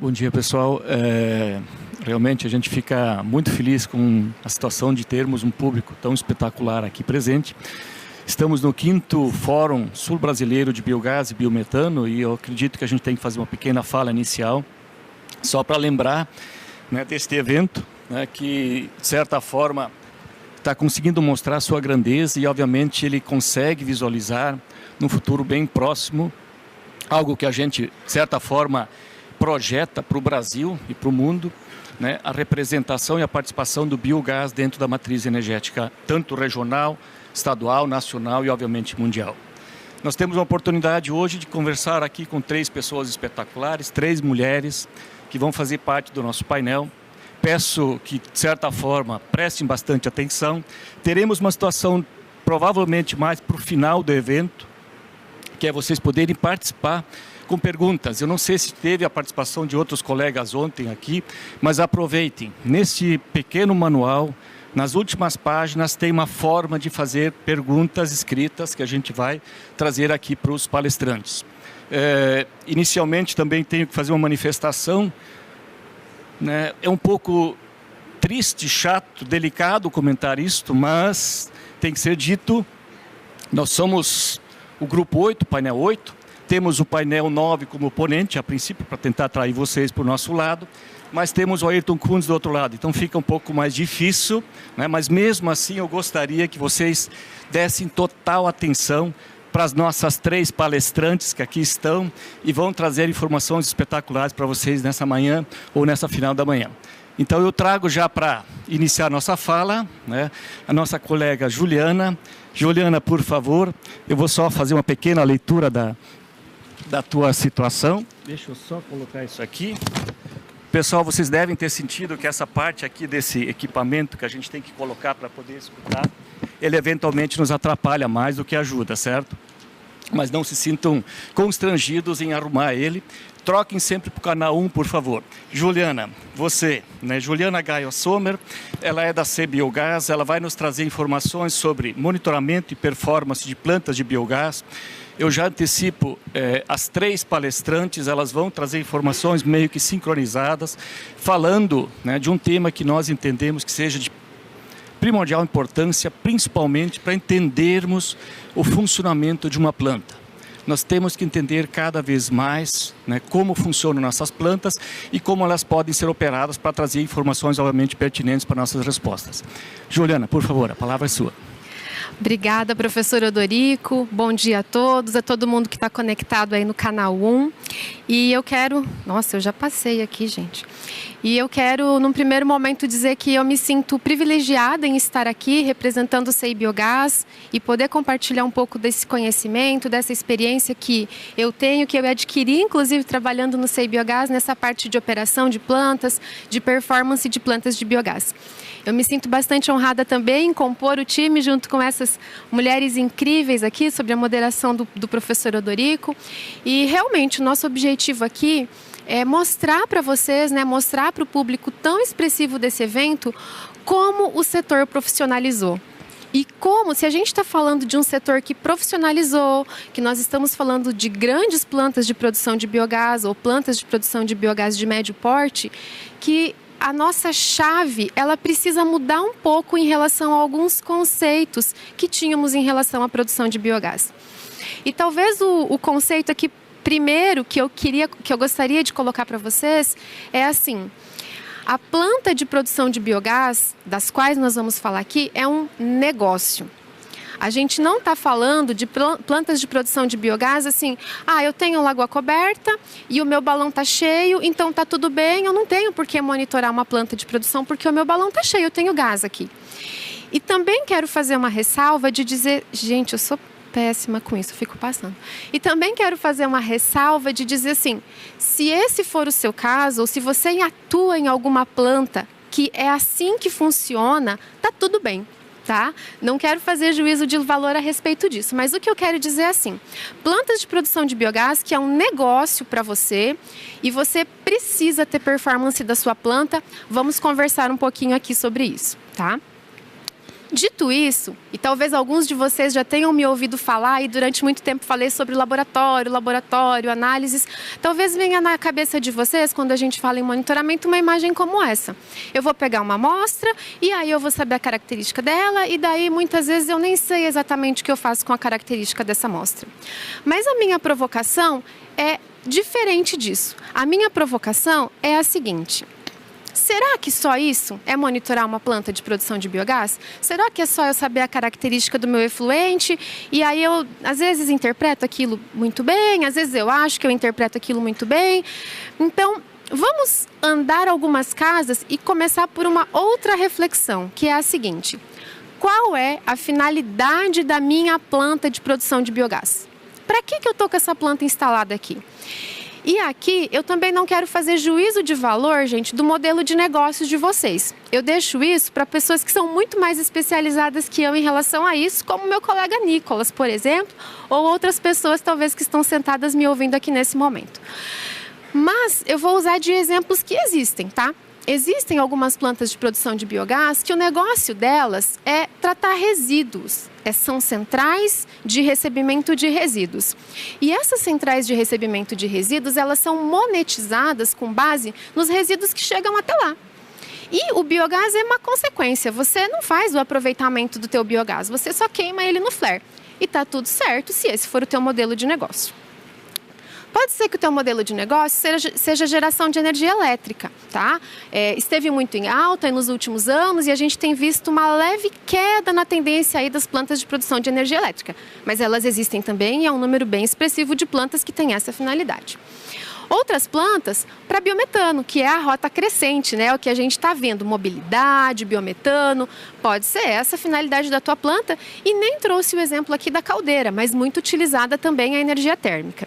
Bom dia, pessoal. Realmente a gente fica muito feliz com a situação de termos um público tão espetacular aqui presente. Estamos no 5º Fórum Sul-Brasileiro de Biogás e Biometano e eu acredito que a gente tem que fazer uma pequena fala inicial, só para lembrar, né, deste evento, né, que, de certa forma, está conseguindo mostrar a sua grandeza e, obviamente, ele consegue visualizar, no futuro bem próximo, algo que a gente, de certa forma, projeta para o Brasil e para o mundo, né, a representação e a participação do biogás dentro da matriz energética, tanto regional, estadual, nacional e, obviamente, mundial. Nós temos uma oportunidade hoje de conversar aqui com 3 pessoas espetaculares, 3 mulheres que vão fazer parte do nosso painel. Peço que, de certa forma, prestem bastante atenção. Teremos uma situação provavelmente mais para o final do evento, que é vocês poderem participar com perguntas. Eu não sei se teve a participação de outros colegas ontem aqui, mas aproveitem. Neste pequeno manual, nas últimas páginas, tem uma forma de fazer perguntas escritas que a gente vai trazer aqui para os palestrantes. Inicialmente, também tenho que fazer uma manifestação, né? É um pouco triste, chato, delicado comentar isto, mas tem que ser dito. Nós somos o grupo 8, painel 8. Temos o painel 9 como oponente, a princípio, para tentar atrair vocês para o nosso lado, mas temos o Ayrton Kunz do outro lado, então fica um pouco mais difícil, né? Mas mesmo assim eu gostaria que vocês dessem total atenção para as nossas 3 palestrantes que aqui estão e vão trazer informações espetaculares para vocês nessa manhã ou nessa final da manhã. Então eu trago já para iniciar nossa fala, né, a nossa colega Juliana. Juliana, por favor, eu vou só fazer uma pequena leitura da tua situação. Deixa eu só colocar isso aqui. Pessoal, vocês devem ter sentido que essa parte aqui desse equipamento que a gente tem que colocar para poder escutar, ele eventualmente nos atrapalha mais do que ajuda, certo? Mas não se sintam constrangidos em arrumar ele. Troquem sempre para o canal 1, por favor. Juliana, você, né? Juliana Gaio Sommer, ela é da C-Biogás, ela vai nos trazer informações sobre monitoramento e performance de plantas de biogás. Eu já antecipo, as 3 palestrantes, elas vão trazer informações meio que sincronizadas, falando, né, de um tema que nós entendemos que seja de primordial importância, principalmente para entendermos o funcionamento de uma planta. Nós temos que entender cada vez mais, né, como funcionam nossas plantas e como elas podem ser operadas para trazer informações, obviamente, pertinentes para nossas respostas. Juliana, por favor, a palavra é sua. Obrigada, professor Odorico. Bom dia a todos, a todo mundo que está conectado aí no canal 1. E eu quero... Nossa, eu já passei aqui, gente. E eu quero, num primeiro momento, dizer que eu me sinto privilegiada em estar aqui representando o C-Biogás e poder compartilhar um pouco desse conhecimento, dessa experiência que eu tenho, que eu adquiri, inclusive, trabalhando no C-Biogás, nessa parte de operação de plantas, de performance de plantas de biogás. Eu me sinto bastante honrada também em compor o time junto com essas mulheres incríveis aqui, sob a moderação do professor Odorico. E realmente o nosso objetivo aqui é mostrar para vocês, né, mostrar para o público tão expressivo desse evento como o setor profissionalizou. E como, se a gente está falando de um setor que profissionalizou, que nós estamos falando de grandes plantas de produção de biogás ou plantas de produção de biogás de médio porte, que a nossa chave, ela precisa mudar um pouco em relação a alguns conceitos que tínhamos em relação à produção de biogás. E talvez o conceito aqui primeiro que eu gostaria de colocar para vocês é assim: a planta de produção de biogás, das quais nós vamos falar aqui, é um negócio. A gente não está falando de plantas de produção de biogás assim, eu tenho lagoa coberta e o meu balão está cheio, então está tudo bem, eu não tenho por que monitorar uma planta de produção porque o meu balão está cheio, eu tenho gás aqui. E também quero fazer uma ressalva de dizer, gente, eu sou péssima com isso, eu fico passando. E também quero fazer uma ressalva de dizer assim, se esse for o seu caso, ou se você atua em alguma planta que é assim que funciona, tá tudo bem. Tá? Não quero fazer juízo de valor a respeito disso, mas o que eu quero dizer é assim, plantas de produção de biogás, que é um negócio para você e você precisa ter performance da sua planta, vamos conversar um pouquinho aqui sobre isso, tá? Dito isso, e talvez alguns de vocês já tenham me ouvido falar, e durante muito tempo falei sobre laboratório, análises, talvez venha na cabeça de vocês, quando a gente fala em monitoramento, uma imagem como essa. Eu vou pegar uma amostra, e aí eu vou saber a característica dela, e daí muitas vezes eu nem sei exatamente o que eu faço com a característica dessa amostra. Mas a minha provocação é diferente disso. A minha provocação é a seguinte: será que só isso é monitorar uma planta de produção de biogás? Será que é só eu saber a característica do meu efluente e aí eu, às vezes, interpreto aquilo muito bem, às vezes eu acho que eu interpreto aquilo muito bem? Então, vamos andar algumas casas e começar por uma outra reflexão, que é a seguinte: qual é a finalidade da minha planta de produção de biogás? Para que eu estou com essa planta instalada aqui? E aqui eu também não quero fazer juízo de valor, gente, do modelo de negócios de vocês. Eu deixo isso para pessoas que são muito mais especializadas que eu em relação a isso, como meu colega Nicolas, por exemplo, ou outras pessoas talvez que estão sentadas me ouvindo aqui nesse momento. Mas eu vou usar de exemplos que existem, tá? Existem algumas plantas de produção de biogás que o negócio delas é tratar resíduos. São centrais de recebimento de resíduos. E essas centrais de recebimento de resíduos, elas são monetizadas com base nos resíduos que chegam até lá. E o biogás é uma consequência. Você não faz o aproveitamento do teu biogás, você só queima ele no flare. E tá tudo certo se esse for o teu modelo de negócio. Pode ser que o teu modelo de negócio seja geração de energia elétrica, tá? Esteve muito em alta nos últimos anos e a gente tem visto uma leve queda na tendência aí das plantas de produção de energia elétrica. Mas elas existem também e é um número bem expressivo de plantas que têm essa finalidade. Outras plantas para biometano, que é a rota crescente, né? O que a gente está vendo, mobilidade, biometano, pode ser essa a finalidade da tua planta. E nem trouxe o exemplo aqui da caldeira, mas muito utilizada também a energia térmica.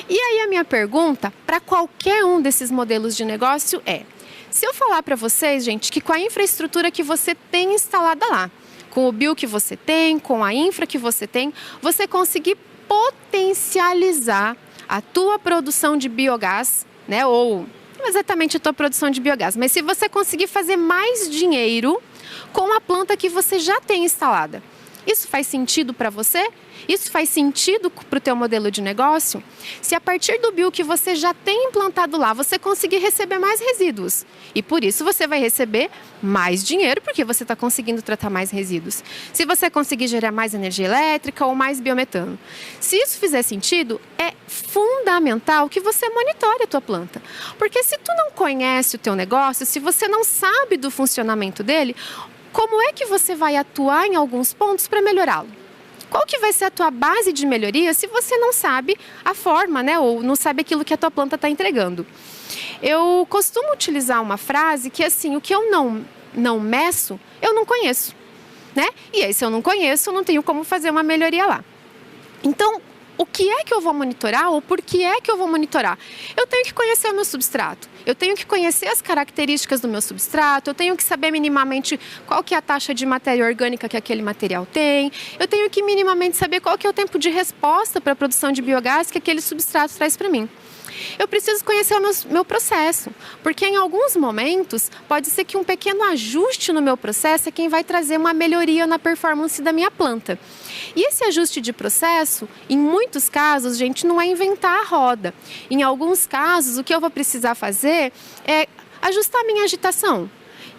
E aí a minha pergunta para qualquer um desses modelos de negócio é: se eu falar para vocês, gente, que com a infraestrutura que você tem instalada lá, com o bio que você tem, com a infra que você tem, você conseguir potencializar a tua produção de biogás, né? Ou não exatamente a tua produção de biogás, mas se você conseguir fazer mais dinheiro com a planta que você já tem instalada, isso faz sentido para você? Isso faz sentido para o teu modelo de negócio? Se a partir do bio que você já tem implantado lá, você conseguir receber mais resíduos e por isso você vai receber mais dinheiro porque você está conseguindo tratar mais resíduos. Se você conseguir gerar mais energia elétrica ou mais biometano. Se isso fizer sentido, é fundamental que você monitore a tua planta. Porque se tu não conhece o teu negócio, se você não sabe do funcionamento dele, como é que você vai atuar em alguns pontos para melhorá-lo? Qual que vai ser a tua base de melhoria se você não sabe a forma, né? Ou não sabe aquilo que a tua planta está entregando? Eu costumo utilizar uma frase que assim: o que eu não meço, eu não conheço, né? E aí, se eu não conheço, eu não tenho como fazer uma melhoria lá. Então, o que é que eu vou monitorar ou por que é que eu vou monitorar? Eu tenho que conhecer o meu substrato, eu tenho que conhecer as características do meu substrato, eu tenho que saber minimamente qual que é a taxa de matéria orgânica que aquele material tem, eu tenho que minimamente saber qual que é o tempo de resposta para a produção de biogás que aquele substrato traz para mim. Eu preciso conhecer o meu processo, porque em alguns momentos pode ser que um pequeno ajuste no meu processo é quem vai trazer uma melhoria na performance da minha planta. E esse ajuste de processo, em muitos casos, gente, não é inventar a roda. Em alguns casos, o que eu vou precisar fazer é ajustar a minha agitação.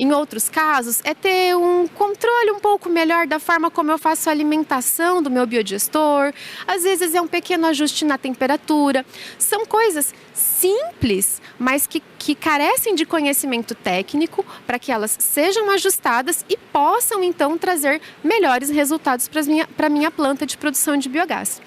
Em outros casos, é ter um controle um pouco melhor da forma como eu faço a alimentação do meu biodigestor. Às vezes é um pequeno ajuste na temperatura. São coisas simples, mas que carecem de conhecimento técnico para que elas sejam ajustadas e possam, então, trazer melhores resultados para a minha planta de produção de biogás.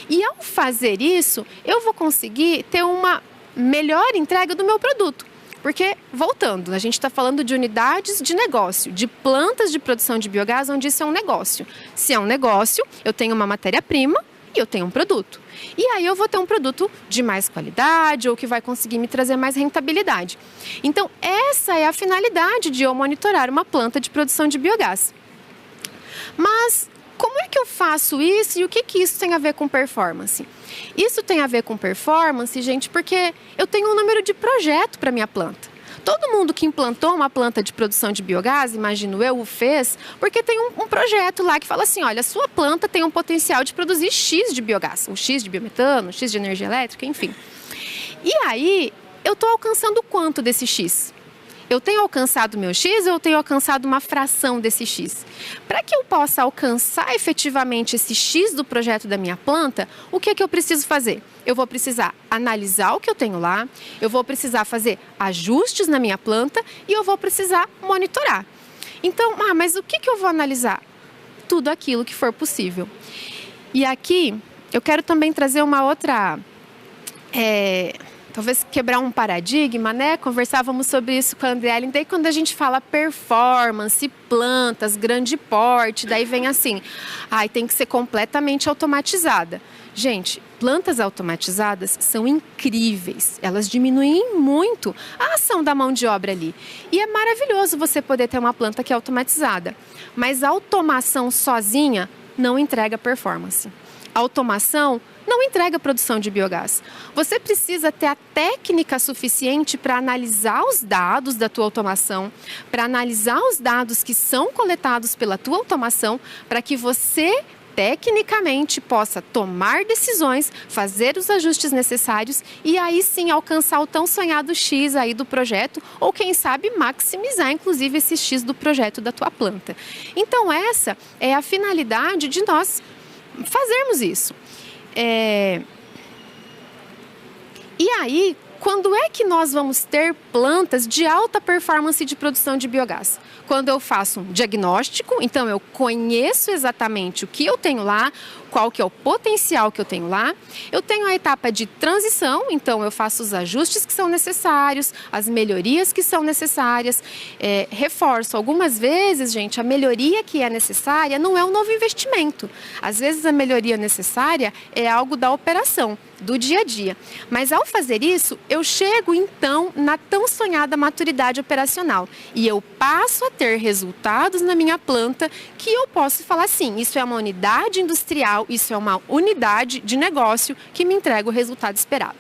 E ao fazer isso, eu vou conseguir ter uma melhor entrega do meu produto. Porque, voltando, a gente está falando de unidades de negócio, de plantas de produção de biogás, onde isso é um negócio. Se é um negócio, eu tenho uma matéria-prima e eu tenho um produto. E aí eu vou ter um produto de mais qualidade ou que vai conseguir me trazer mais rentabilidade. Então, essa é a finalidade de eu monitorar uma planta de produção de biogás. Mas como é que eu faço isso e o que isso tem a ver com performance? Isso tem a ver com performance, gente, porque eu tenho um número de projeto para minha planta. Todo mundo que implantou uma planta de produção de biogás, imagino eu, o fez, porque tem um projeto lá que fala assim, olha, a sua planta tem um potencial de produzir X de biogás, um X de biometano, um X de energia elétrica, enfim. E aí, eu estou alcançando quanto desse X? Eu tenho alcançado meu X ou eu tenho alcançado uma fração desse X? Para que eu possa alcançar efetivamente esse X do projeto da minha planta, o que é que eu preciso fazer? Eu vou precisar analisar o que eu tenho lá, eu vou precisar fazer ajustes na minha planta e eu vou precisar monitorar. Então, mas o que eu vou analisar? Tudo aquilo que for possível. E aqui, eu quero também trazer uma outra... talvez quebrar um paradigma, né? Conversávamos sobre isso com a Andriele. Daí quando a gente fala performance, plantas, grande porte, daí vem assim, tem que ser completamente automatizada. Gente, plantas automatizadas são incríveis. Elas diminuem muito a ação da mão de obra ali. E é maravilhoso você poder ter uma planta que é automatizada. Mas a automação sozinha não entrega performance. A automação não entrega produção de biogás. Você precisa ter a técnica suficiente para analisar os dados da tua automação, para analisar os dados que são coletados pela tua automação, para que você tecnicamente possa tomar decisões, fazer os ajustes necessários e aí sim alcançar o tão sonhado X aí do projeto ou quem sabe maximizar inclusive esse X do projeto da tua planta. Então essa é a finalidade de nós fazermos isso. E aí, quando é que nós vamos ter plantas de alta performance de produção de biogás? Quando eu faço um diagnóstico, então eu conheço exatamente o que eu tenho lá, qual que é o potencial que eu tenho lá. Eu tenho a etapa de transição, então eu faço os ajustes que são necessários, as melhorias que são necessárias. Reforço, algumas vezes, gente, a melhoria que é necessária não é um novo investimento. Às vezes a melhoria necessária é algo da operação, do dia a dia. Mas ao fazer isso, eu chego então na tão sonhada maturidade operacional e eu passo a ter resultados na minha planta que eu posso falar assim, isso é uma unidade industrial, isso é uma unidade de negócio que me entrega o resultado esperado.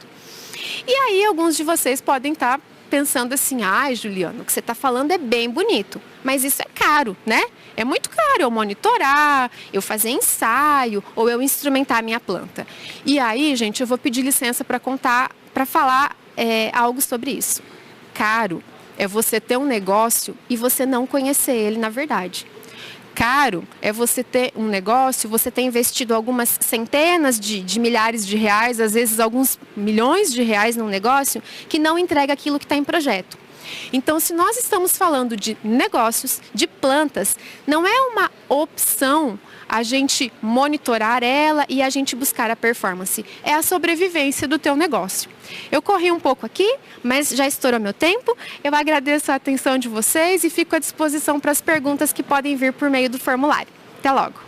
E aí alguns de vocês podem estar pensando assim, Juliana, o que você está falando é bem bonito, mas isso é caro, né? É muito caro eu monitorar, eu fazer ensaio ou eu instrumentar a minha planta. E aí, gente, eu vou pedir licença para falar algo sobre isso. Caro é você ter um negócio e você não conhecer ele na verdade. Caro é você ter um negócio, você ter investido algumas centenas de milhares de reais, às vezes alguns milhões de reais num negócio que não entrega aquilo que está em projeto. Então, se nós estamos falando de negócios, de plantas, não é uma opção a gente monitorar ela e a gente buscar a performance. É a sobrevivência do teu negócio. Eu corri um pouco aqui, mas já estourou meu tempo. Eu agradeço a atenção de vocês e fico à disposição para as perguntas que podem vir por meio do formulário. Até logo.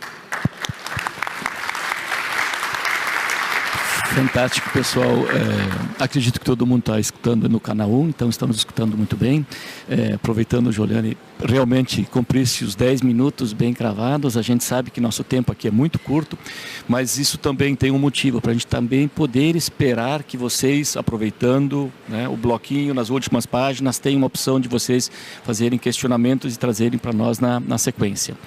Fantástico, pessoal. Acredito que todo mundo está escutando no canal 1, então estamos escutando muito bem. Aproveitando, Joliane, realmente cumprisse os 10 minutos bem cravados. A gente sabe que nosso tempo aqui é muito curto, mas isso também tem um motivo para a gente também poder esperar que vocês, aproveitando, né, o bloquinho nas últimas páginas, tenham uma opção de vocês fazerem questionamentos e trazerem para nós na sequência.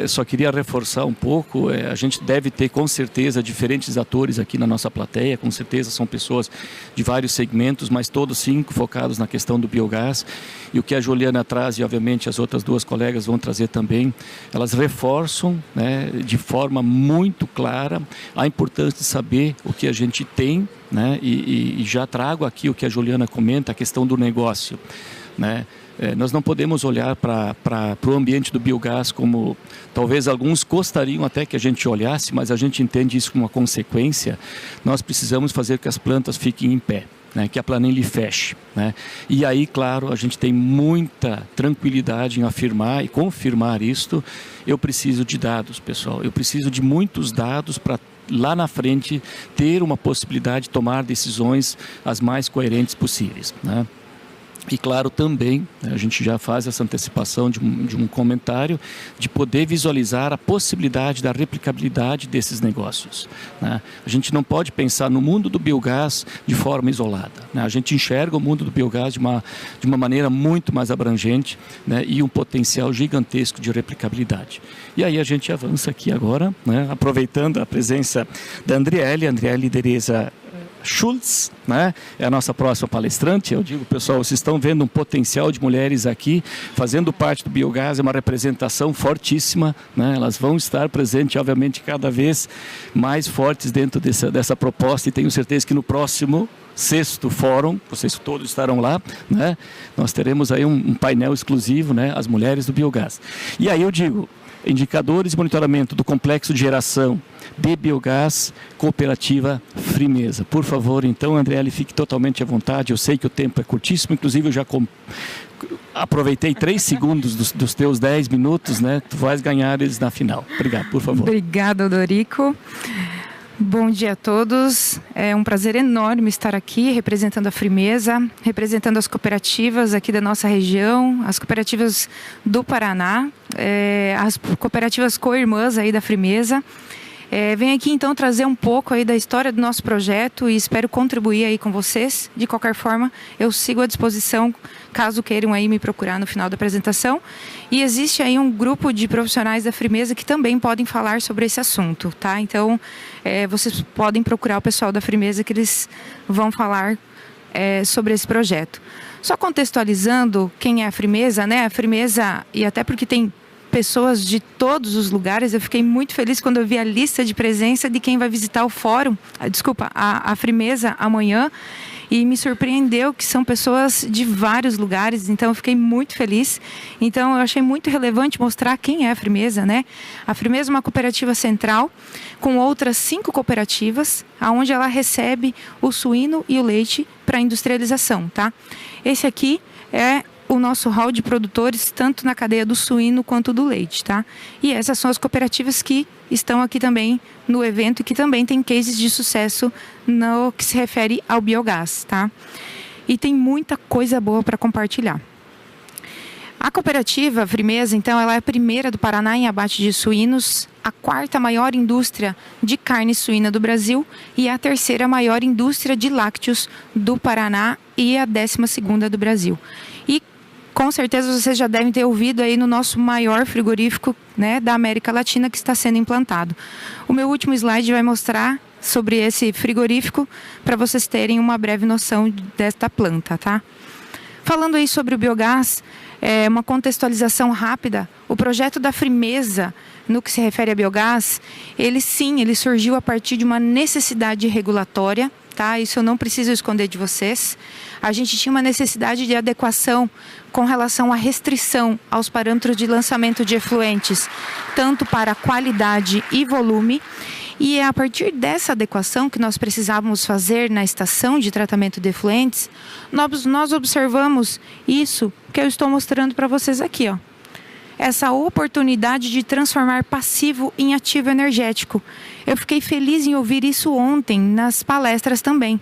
Só queria reforçar um pouco, a gente deve ter com certeza diferentes atores aqui na nossa plateia, com certeza são pessoas de vários segmentos, mas todos sim focados na questão do biogás. E o que a Juliana traz, e obviamente as outras duas colegas vão trazer também, elas reforçam, né, de forma muito clara a importância de saber o que a gente tem, né, e já trago aqui o que a Juliana comenta, a questão do negócio, né? Nós não podemos olhar para o ambiente do biogás como talvez alguns gostariam até que a gente olhasse, mas a gente entende isso como uma consequência. Nós precisamos fazer que as plantas fiquem em pé, né, que a planilha feche, né? E aí, claro, a gente tem muita tranquilidade em afirmar e confirmar isto. Eu preciso de dados, pessoal. Eu preciso de muitos dados para lá na frente ter uma possibilidade de tomar decisões as mais coerentes possíveis, né? E claro, também, a gente já faz essa antecipação de um comentário, de poder visualizar a possibilidade da replicabilidade desses negócios, né? A gente não pode pensar no mundo do biogás de forma isolada, né? A gente enxerga o mundo do biogás de uma maneira muito mais abrangente, né? E um potencial gigantesco de replicabilidade. E aí a gente avança aqui agora, né? Aproveitando a presença da Andriele Dereza Schultz, né? É a nossa próxima palestrante. Eu digo, pessoal, vocês estão vendo um potencial de mulheres aqui, fazendo parte do biogás, é uma representação fortíssima, né? Elas vão estar presentes, obviamente, cada vez mais fortes dentro dessa proposta, e tenho certeza que no próximo 6º fórum, vocês todos estarão lá, né? Nós teremos aí um painel exclusivo, né? As mulheres do biogás. E aí eu digo, indicadores de monitoramento do complexo de geração de biogás, cooperativa Frimeza. Por favor, então, Andriele, fique totalmente à vontade. Eu sei que o tempo é curtíssimo, inclusive eu já aproveitei 3 segundos dos teus 10 minutos, né? Tu vais ganhar eles na final. Obrigado, por favor. Obrigada, Odorico. Bom dia a todos. É um prazer enorme estar aqui representando a Frimeza, representando as cooperativas aqui da nossa região, as cooperativas do Paraná, as cooperativas co-irmãs aí da Frimeza. Venho aqui então trazer um pouco aí da história do nosso projeto e espero contribuir aí com vocês. De qualquer forma, eu sigo à disposição caso queiram aí me procurar no final da apresentação. E existe aí um grupo de profissionais da Frimeza que também podem falar sobre esse assunto, tá? Então, vocês podem procurar o pessoal da Frimeza que eles vão falar sobre esse projeto. Só contextualizando quem é a Frimeza, né? A Frimeza, e até porque tem pessoas de todos os lugares, eu fiquei muito feliz quando eu vi a lista de presença de quem vai visitar o fórum, a Frimeza amanhã, e me surpreendeu que são pessoas de vários lugares, então eu fiquei muito feliz. Então eu achei muito relevante mostrar quem é a Frimeza, né? A Frimeza é uma cooperativa central com outras 5 cooperativas, onde ela recebe o suíno e o leite para industrialização, tá? Esse aqui é o nosso hall de produtores, tanto na cadeia do suíno quanto do leite, tá? E essas são as cooperativas que estão aqui também no evento e que também tem cases de sucesso no que se refere ao biogás, tá? E tem muita coisa boa para compartilhar. A cooperativa Frimeza, então, ela é a primeira do Paraná em abate de suínos, a 4ª maior indústria de carne suína do Brasil e a 3ª maior indústria de lácteos do Paraná e a 12ª do Brasil. E com certeza vocês já devem ter ouvido aí no nosso maior frigorífico, né, da América Latina que está sendo implantado. O meu último slide vai mostrar sobre esse frigorífico para vocês terem uma breve noção desta planta, tá? Falando aí sobre o biogás, uma contextualização rápida, o projeto da Frimeza, no que se refere a biogás, ele surgiu a partir de uma necessidade regulatória, tá? Isso eu não preciso esconder de vocês. A gente tinha uma necessidade de adequação com relação à restrição aos parâmetros de lançamento de efluentes, tanto para qualidade e volume. E é a partir dessa adequação que nós precisávamos fazer na estação de tratamento de efluentes, nós observamos isso que eu estou mostrando para vocês aqui, ó. Essa oportunidade de transformar passivo em ativo energético. Eu fiquei feliz em ouvir isso ontem nas palestras também.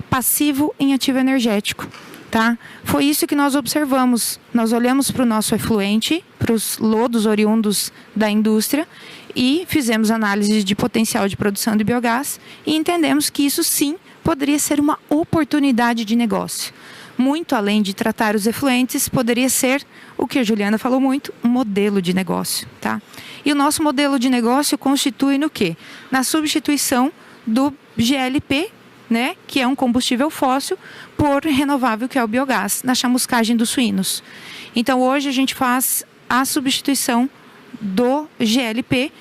Passivo em ativo energético, tá? Foi isso que nós observamos. Nós olhamos para o nosso efluente, para os lodos oriundos da indústria e fizemos análise de potencial de produção de biogás e entendemos que isso sim poderia ser uma oportunidade de negócio. Muito além de tratar os efluentes, poderia ser, o que a Juliana falou muito, um modelo de negócio, tá? E o nosso modelo de negócio constitui no quê? Na substituição do GLP, né, que é um combustível fóssil, por renovável, que é o biogás, na chamuscagem dos suínos. Então, hoje a gente faz a substituição do GLP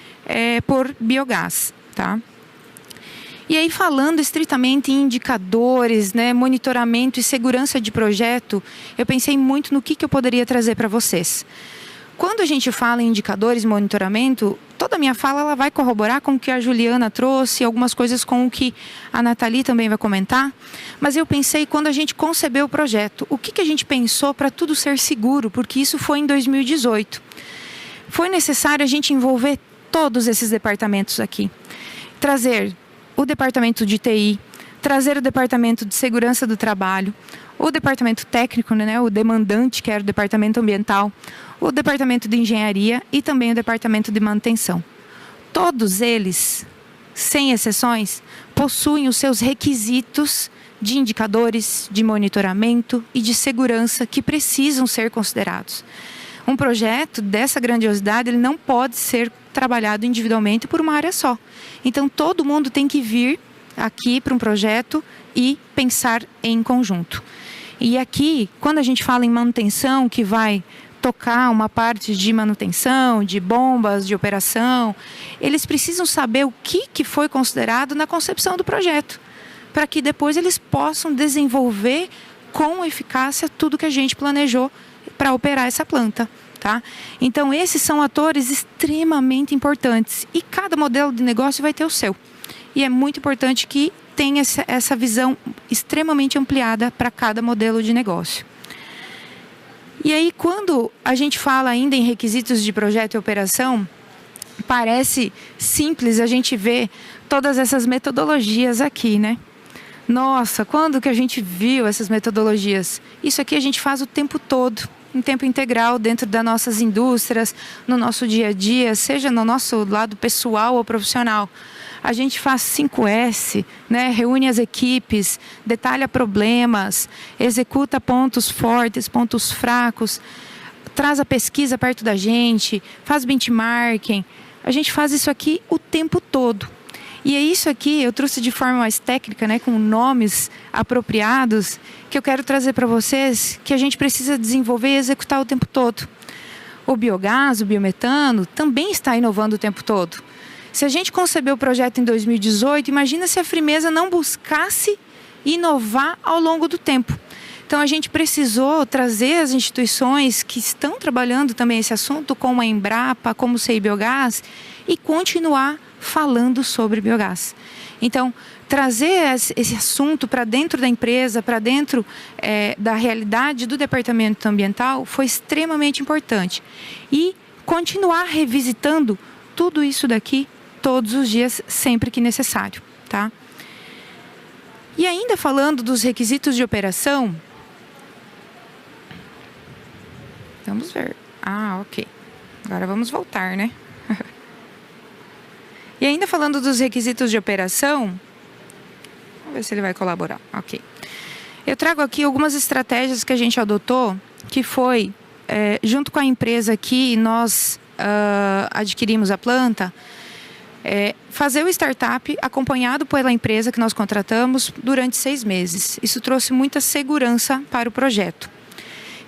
por biogás, tá? E aí, falando estritamente em indicadores, né, monitoramento e segurança de projeto, eu pensei muito no que eu poderia trazer para vocês. Quando a gente fala em indicadores e monitoramento, toda a minha fala ela vai corroborar com o que a Juliana trouxe, algumas coisas com o que a Nathalie também vai comentar. Mas eu pensei, quando a gente concebeu o projeto, o que a gente pensou para tudo ser seguro, porque isso foi em 2018. Foi necessário a gente envolver todos esses departamentos aqui. Trazer o departamento de TI, trazer o departamento de segurança do trabalho, o departamento técnico, né, o demandante, que era o departamento ambiental, o departamento de engenharia e também o departamento de manutenção. Todos eles, sem exceções, possuem os seus requisitos de indicadores, de monitoramento e de segurança que precisam ser considerados. Um projeto dessa grandiosidade, ele não pode ser trabalhado individualmente por uma área só. Então, todo mundo tem que vir aqui para um projeto e pensar em conjunto. E aqui, quando a gente fala em manutenção, que vai tocar uma parte de manutenção, de bombas, de operação, eles precisam saber o que foi considerado na concepção do projeto, para que depois eles possam desenvolver com eficácia tudo que a gente planejou para operar essa planta. Tá? Então, esses são atores extremamente importantes e cada modelo de negócio vai ter o seu. E é muito importante que tenha essa visão extremamente ampliada para cada modelo de negócio. E aí, quando a gente fala ainda em requisitos de projeto e operação, parece simples a gente ver todas essas metodologias aqui, né? Nossa, quando que a gente viu essas metodologias? Isso aqui a gente faz o tempo todo, em tempo integral, dentro das nossas indústrias, no nosso dia a dia, seja no nosso lado pessoal ou profissional. A gente faz 5S, né? Reúne as equipes, detalha problemas, executa pontos fortes, pontos fracos, traz a pesquisa perto da gente, faz benchmarking. A gente faz isso aqui o tempo todo. E é isso aqui, eu trouxe de forma mais técnica, né, com nomes apropriados, que eu quero trazer para vocês, que a gente precisa desenvolver e executar o tempo todo. O biogás, o biometano, também está inovando o tempo todo. Se a gente concebeu o projeto em 2018, imagina se a Frimeza não buscasse inovar ao longo do tempo. Então, a gente precisou trazer as instituições que estão trabalhando também esse assunto, como a Embrapa, como o CI Biogás, e continuar falando sobre biogás. Então, trazer esse assunto para dentro da empresa, para dentro da realidade do departamento ambiental, foi extremamente importante. E continuar revisitando tudo isso daqui todos os dias, sempre que necessário. Tá? E ainda falando dos requisitos de operação, vamos ver. Ah, ok. Agora vamos voltar, né? E ainda falando dos requisitos de operação, vamos ver se ele vai colaborar. Ok. Eu trago aqui algumas estratégias que a gente adotou, que foi, junto com a empresa que nós adquirimos a planta, fazer o startup acompanhado pela empresa que nós contratamos durante 6 meses. Isso trouxe muita segurança para o projeto.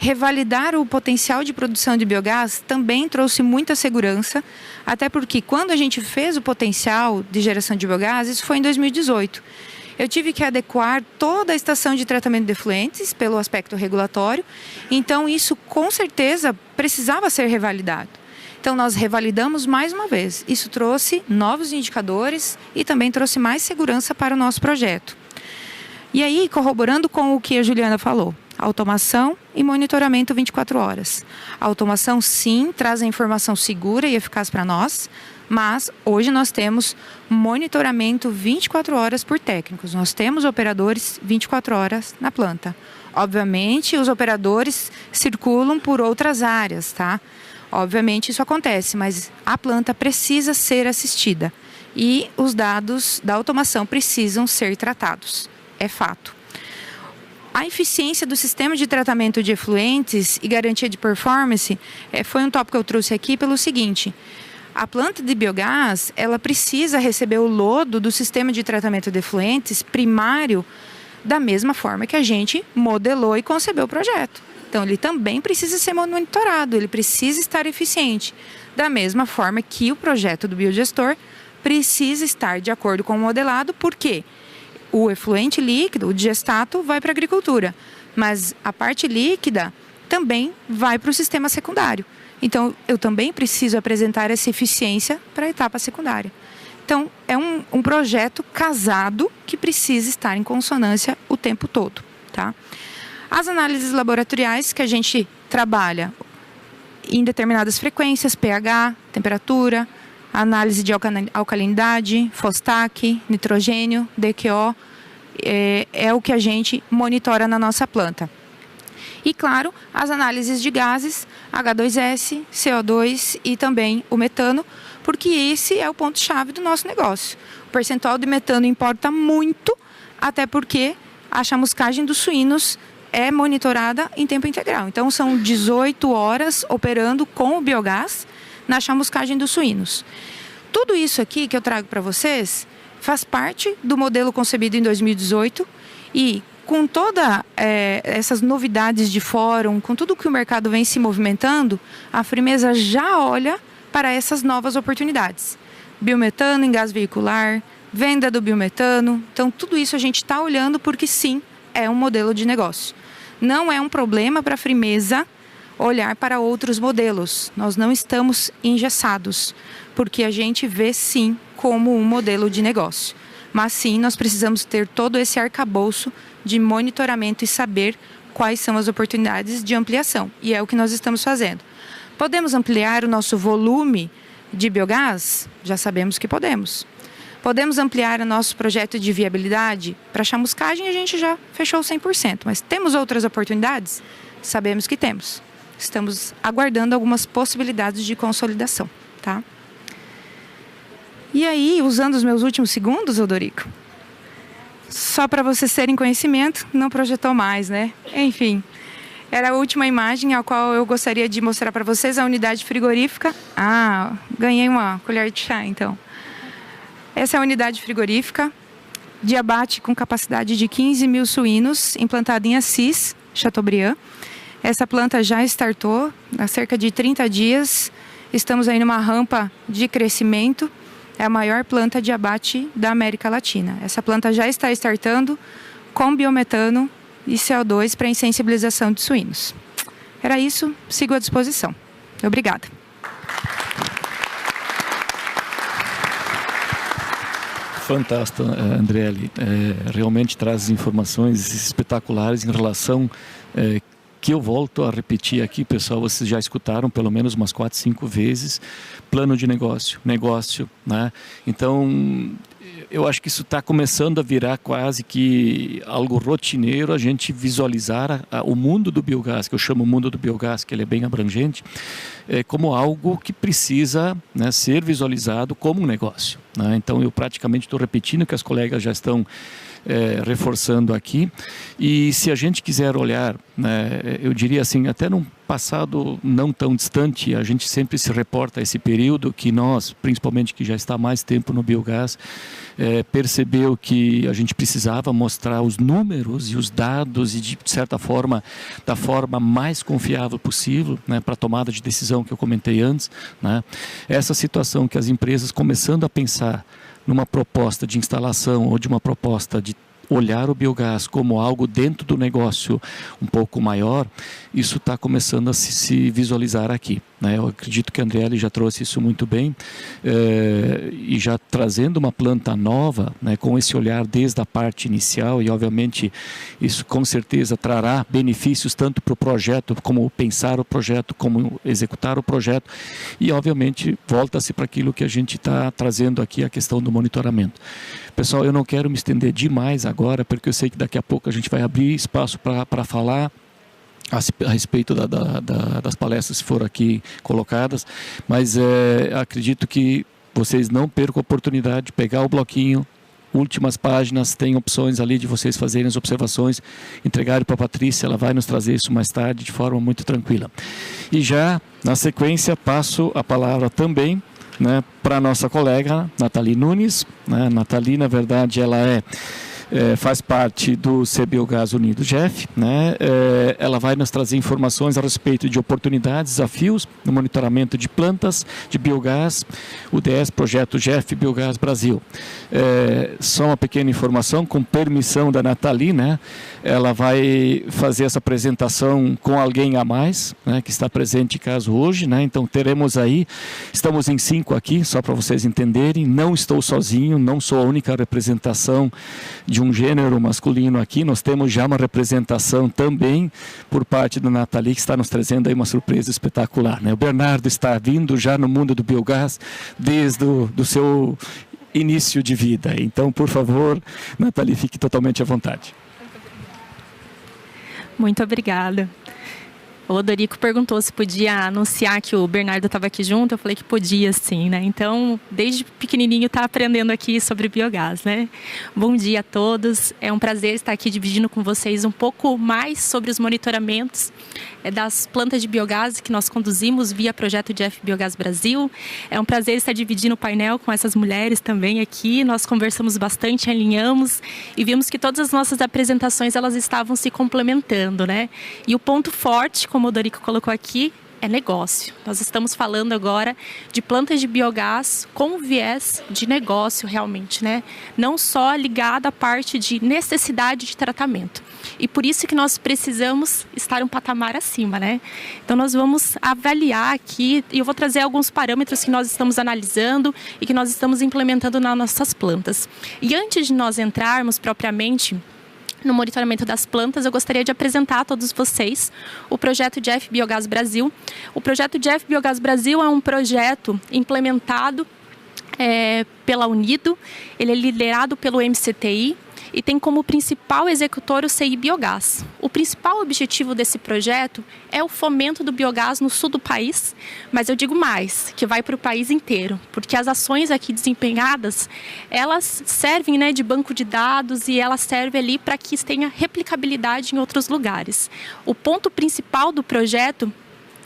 Revalidar o potencial de produção de biogás também trouxe muita segurança, até porque quando a gente fez o potencial de geração de biogás, isso foi em 2018. Eu tive que adequar toda a estação de tratamento de efluentes pelo aspecto regulatório, então isso com certeza precisava ser revalidado. Então nós revalidamos mais uma vez. Isso trouxe novos indicadores e também trouxe mais segurança para o nosso projeto. E aí, corroborando com o que a Juliana falou, automação e monitoramento 24 horas. A automação, sim, traz a informação segura e eficaz para nós, mas hoje nós temos monitoramento 24 horas por técnicos. Nós temos operadores 24 horas na planta. Obviamente, os operadores circulam por outras áreas, tá? Obviamente, isso acontece, mas a planta precisa ser assistida e os dados da automação precisam ser tratados. É fato. A eficiência do sistema de tratamento de efluentes e garantia de performance foi um tópico que eu trouxe aqui pelo seguinte: a planta de biogás, ela precisa receber o lodo do sistema de tratamento de efluentes primário da mesma forma que a gente modelou e concebeu o projeto. Então, ele também precisa ser monitorado, ele precisa estar eficiente, da mesma forma que o projeto do biodigestor precisa estar de acordo com o modelado, porque o efluente líquido, o digestato, vai para a agricultura, mas a parte líquida também vai para o sistema secundário. Então, eu também preciso apresentar essa eficiência para a etapa secundária. Então, é um projeto casado que precisa estar em consonância o tempo todo. Tá? As análises laboratoriais que a gente trabalha em determinadas frequências, pH, temperatura, análise de alcalinidade, Fostak, nitrogênio, DQO, é o que a gente monitora na nossa planta. E, claro, as análises de gases, H2S, CO2 e também o metano, porque esse é o ponto-chave do nosso negócio. O percentual de metano importa muito, até porque a chamuscagem dos suínos é monitorada em tempo integral. Então, são 18 horas operando com o biogás na chamuscagem dos suínos. Tudo isso aqui que eu trago para vocês faz parte do modelo concebido em 2018 e com todas essas novidades de fórum, com tudo que o mercado vem se movimentando, a Frimeza já olha para essas novas oportunidades. Biometano em gás veicular, venda do biometano. Então, tudo isso a gente está olhando porque, sim, é um modelo de negócio. Não é um problema para a Frimeza olhar para outros modelos. Nós não estamos engessados, porque a gente vê, sim, como um modelo de negócio. Mas, sim, nós precisamos ter todo esse arcabouço de monitoramento e saber quais são as oportunidades de ampliação. E é o que nós estamos fazendo. Podemos ampliar o nosso volume de biogás? Já sabemos que podemos. Podemos ampliar o nosso projeto de viabilidade? Para chamuscagem a gente já fechou 100%, mas temos outras oportunidades? Sabemos que temos. Estamos aguardando algumas possibilidades de consolidação, tá? E aí, usando os meus últimos segundos, Odorico, só para vocês terem conhecimento, não projetou mais, né? Enfim, era a última imagem a qual eu gostaria de mostrar para vocês, a unidade frigorífica. Ah, ganhei uma colher de chá, então. Essa é a unidade frigorífica de abate com capacidade de 15 mil suínos, implantada em Assis, Chateaubriand. Essa planta já startou há cerca de 30 dias. Estamos aí numa rampa de crescimento. É a maior planta de abate da América Latina. Essa planta já está startando com biometano e CO2 para insensibilização de suínos. Era isso, sigo à disposição. Obrigada. Fantástico, Andriele. Realmente traz informações espetaculares em relação que eu volto a repetir aqui, pessoal, vocês já escutaram pelo menos umas 4, 5 vezes, plano de negócio, né? Então, eu acho que isso está começando a virar quase que algo rotineiro, a gente visualizar o mundo do biogás, que eu chamo mundo do biogás, que ele é bem abrangente, como algo que precisa, né, ser visualizado como um negócio, né? Então, eu praticamente estou repetindo que as colegas já estão reforçando aqui. E se a gente quiser olhar, né, eu diria assim, até num passado não tão distante, a gente sempre se reporta a esse período que nós, principalmente que já está há mais tempo no biogás, percebeu que a gente precisava mostrar os números e os dados e, de certa forma, da forma mais confiável possível, né, para a tomada de decisão que eu comentei antes, né? Essa situação que as empresas começando a pensar numa proposta de instalação ou de uma proposta de olhar o biogás como algo dentro do negócio um pouco maior, isso está começando a se visualizar aqui, né? Eu acredito que a Andriele já trouxe isso muito bem, e já trazendo uma planta nova, né, com esse olhar desde a parte inicial, e obviamente isso com certeza trará benefícios tanto para o projeto, como pensar o projeto, como executar o projeto, e obviamente volta-se para aquilo que a gente está trazendo aqui, a questão do monitoramento. Pessoal, eu não quero me estender demais agora, porque eu sei que daqui a pouco a gente vai abrir espaço para falar a respeito das palestras que foram aqui colocadas, mas acredito que vocês não percam a oportunidade de pegar o bloquinho, últimas páginas, tem opções ali de vocês fazerem as observações, entregarem para a Patrícia, ela vai nos trazer isso mais tarde de forma muito tranquila. E já, na sequência, passo a palavra também, né, para a nossa colega Nathalie Nunes, né? Nathalie, na verdade, ela faz parte do CBiogás Unido GEF, né? Ela vai nos trazer informações a respeito de oportunidades, desafios no monitoramento de plantas de biogás, UDS Projeto GEF Biogás Brasil. Só uma pequena informação, com permissão da Nathalie, né? Ela vai fazer essa apresentação com alguém a mais, né, que está presente caso hoje, né? Então teremos aí, estamos em 5 aqui, só para vocês entenderem, não estou sozinho, não sou a única representação de um gênero masculino aqui, nós temos já uma representação também por parte da Nathalie, que está nos trazendo aí uma surpresa espetacular, né? O Bernardo está vindo já no mundo do biogás desde do seu início de vida. Então, por favor, Nathalie, fique totalmente à vontade. Muito obrigada. O Odorico perguntou se podia anunciar que o Bernardo estava aqui junto. Eu falei que podia, sim, né? Então, desde pequenininho está aprendendo aqui sobre biogás, né? Bom dia a todos. É um prazer estar aqui dividindo com vocês um pouco mais sobre os monitoramentos das plantas de biogás que nós conduzimos via projeto de F-Biogás Brasil. É um prazer estar dividindo o painel com essas mulheres também aqui. Nós conversamos bastante, alinhamos e vimos que todas as nossas apresentações elas estavam se complementando, né? E o ponto forte, como o Dorico colocou aqui, é negócio. Nós estamos falando agora de plantas de biogás com viés de negócio realmente, né? Não só ligada à parte de necessidade de tratamento. E por isso que nós precisamos estar um patamar acima, né? Então nós vamos avaliar aqui, e eu vou trazer alguns parâmetros que nós estamos analisando e que nós estamos implementando nas nossas plantas. E antes de nós entrarmos propriamente no monitoramento das plantas, eu gostaria de apresentar a todos vocês o projeto de F-Biogás Brasil. O projeto de F-Biogás Brasil é um projeto implementado pela Unido, ele é liderado pelo MCTI e tem como principal executor o CI Biogás. O principal objetivo desse projeto é o fomento do biogás no sul do país, mas eu digo mais, que vai para o país inteiro, porque as ações aqui desempenhadas, elas servem, né, de banco de dados e elas servem ali para que tenha replicabilidade em outros lugares. O ponto principal do projeto...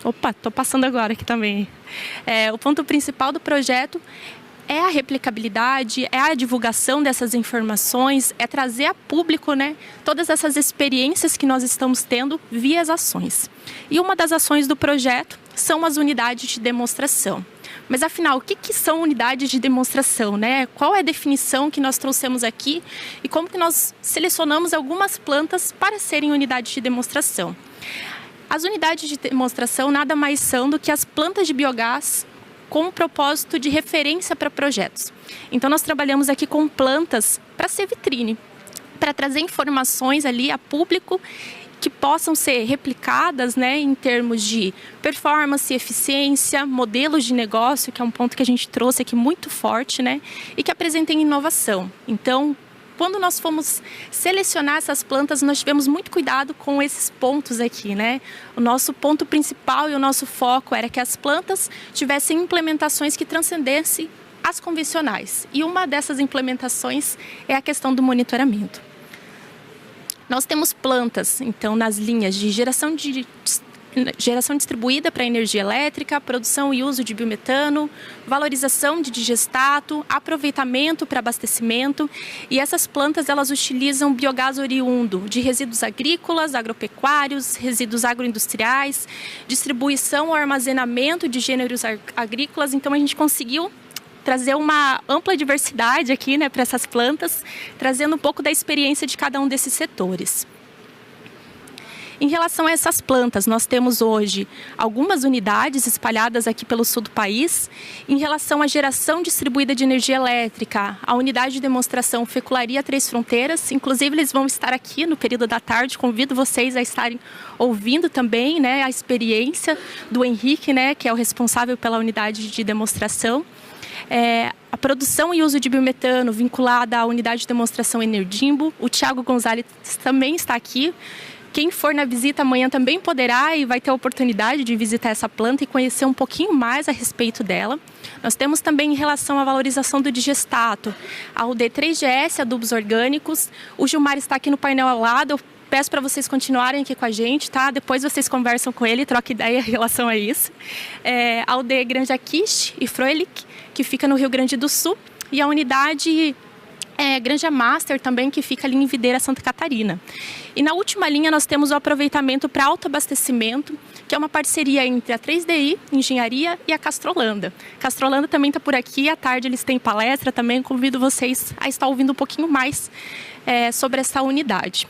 Opa, estou passando agora aqui também. O ponto principal do projeto é a replicabilidade, é a divulgação dessas informações, é trazer a público, né, todas essas experiências que nós estamos tendo via as ações. E uma das ações do projeto são as unidades de demonstração. Mas afinal, o que são unidades de demonstração, né? Qual é a definição que nós trouxemos aqui e como que nós selecionamos algumas plantas para serem unidades de demonstração? As unidades de demonstração nada mais são do que as plantas de biogás com o propósito de referência para projetos. Então, nós trabalhamos aqui com plantas para ser vitrine, para trazer informações ali a público que possam ser replicadas, né, em termos de performance, eficiência, modelos de negócio, que é um ponto que a gente trouxe aqui muito forte, né, e que apresentem inovação. Então, quando nós fomos selecionar essas plantas, nós tivemos muito cuidado com esses pontos aqui, né? O nosso ponto principal e o nosso foco era que as plantas tivessem implementações que transcendessem as convencionais. E uma dessas implementações é a questão do monitoramento. Nós temos plantas, então, nas linhas de geração distribuída para energia elétrica, produção e uso de biometano, valorização de digestato, aproveitamento para abastecimento. E essas plantas elas utilizam biogás oriundo de resíduos agrícolas, agropecuários, resíduos agroindustriais, distribuição ou armazenamento de gêneros agrícolas. Então a gente conseguiu trazer uma ampla diversidade aqui, né, para essas plantas, trazendo um pouco da experiência de cada um desses setores. Em relação a essas plantas, nós temos hoje algumas unidades espalhadas aqui pelo sul do país. Em relação à geração distribuída de energia elétrica, a unidade de demonstração Fecularia Três Fronteiras, inclusive eles vão estar aqui no período da tarde, convido vocês a estarem ouvindo também, né, a experiência do Henrique, né, que é o responsável pela unidade de demonstração. A produção e uso de biometano vinculada à unidade de demonstração Enerdimbo. O Thiago Gonzalez também está aqui. Quem for na visita amanhã também poderá e vai ter a oportunidade de visitar essa planta e conhecer um pouquinho mais a respeito dela. Nós temos também em relação à valorização do digestato, a UD3GS, adubos orgânicos. O Gilmar está aqui no painel ao lado. Eu peço para vocês continuarem aqui com a gente, tá? Depois vocês conversam com ele, trocam ideia em relação a isso. A UD Granja Quiche e Froelich, que fica no Rio Grande do Sul. E a unidade Granja Master também, que fica ali em Videira, Santa Catarina. E na última linha nós temos o aproveitamento para autoabastecimento, que é uma parceria entre a 3DI, Engenharia, e a Castrolanda. Castrolanda também está por aqui, à tarde eles têm palestra também, convido vocês a estar ouvindo um pouquinho mais sobre essa unidade.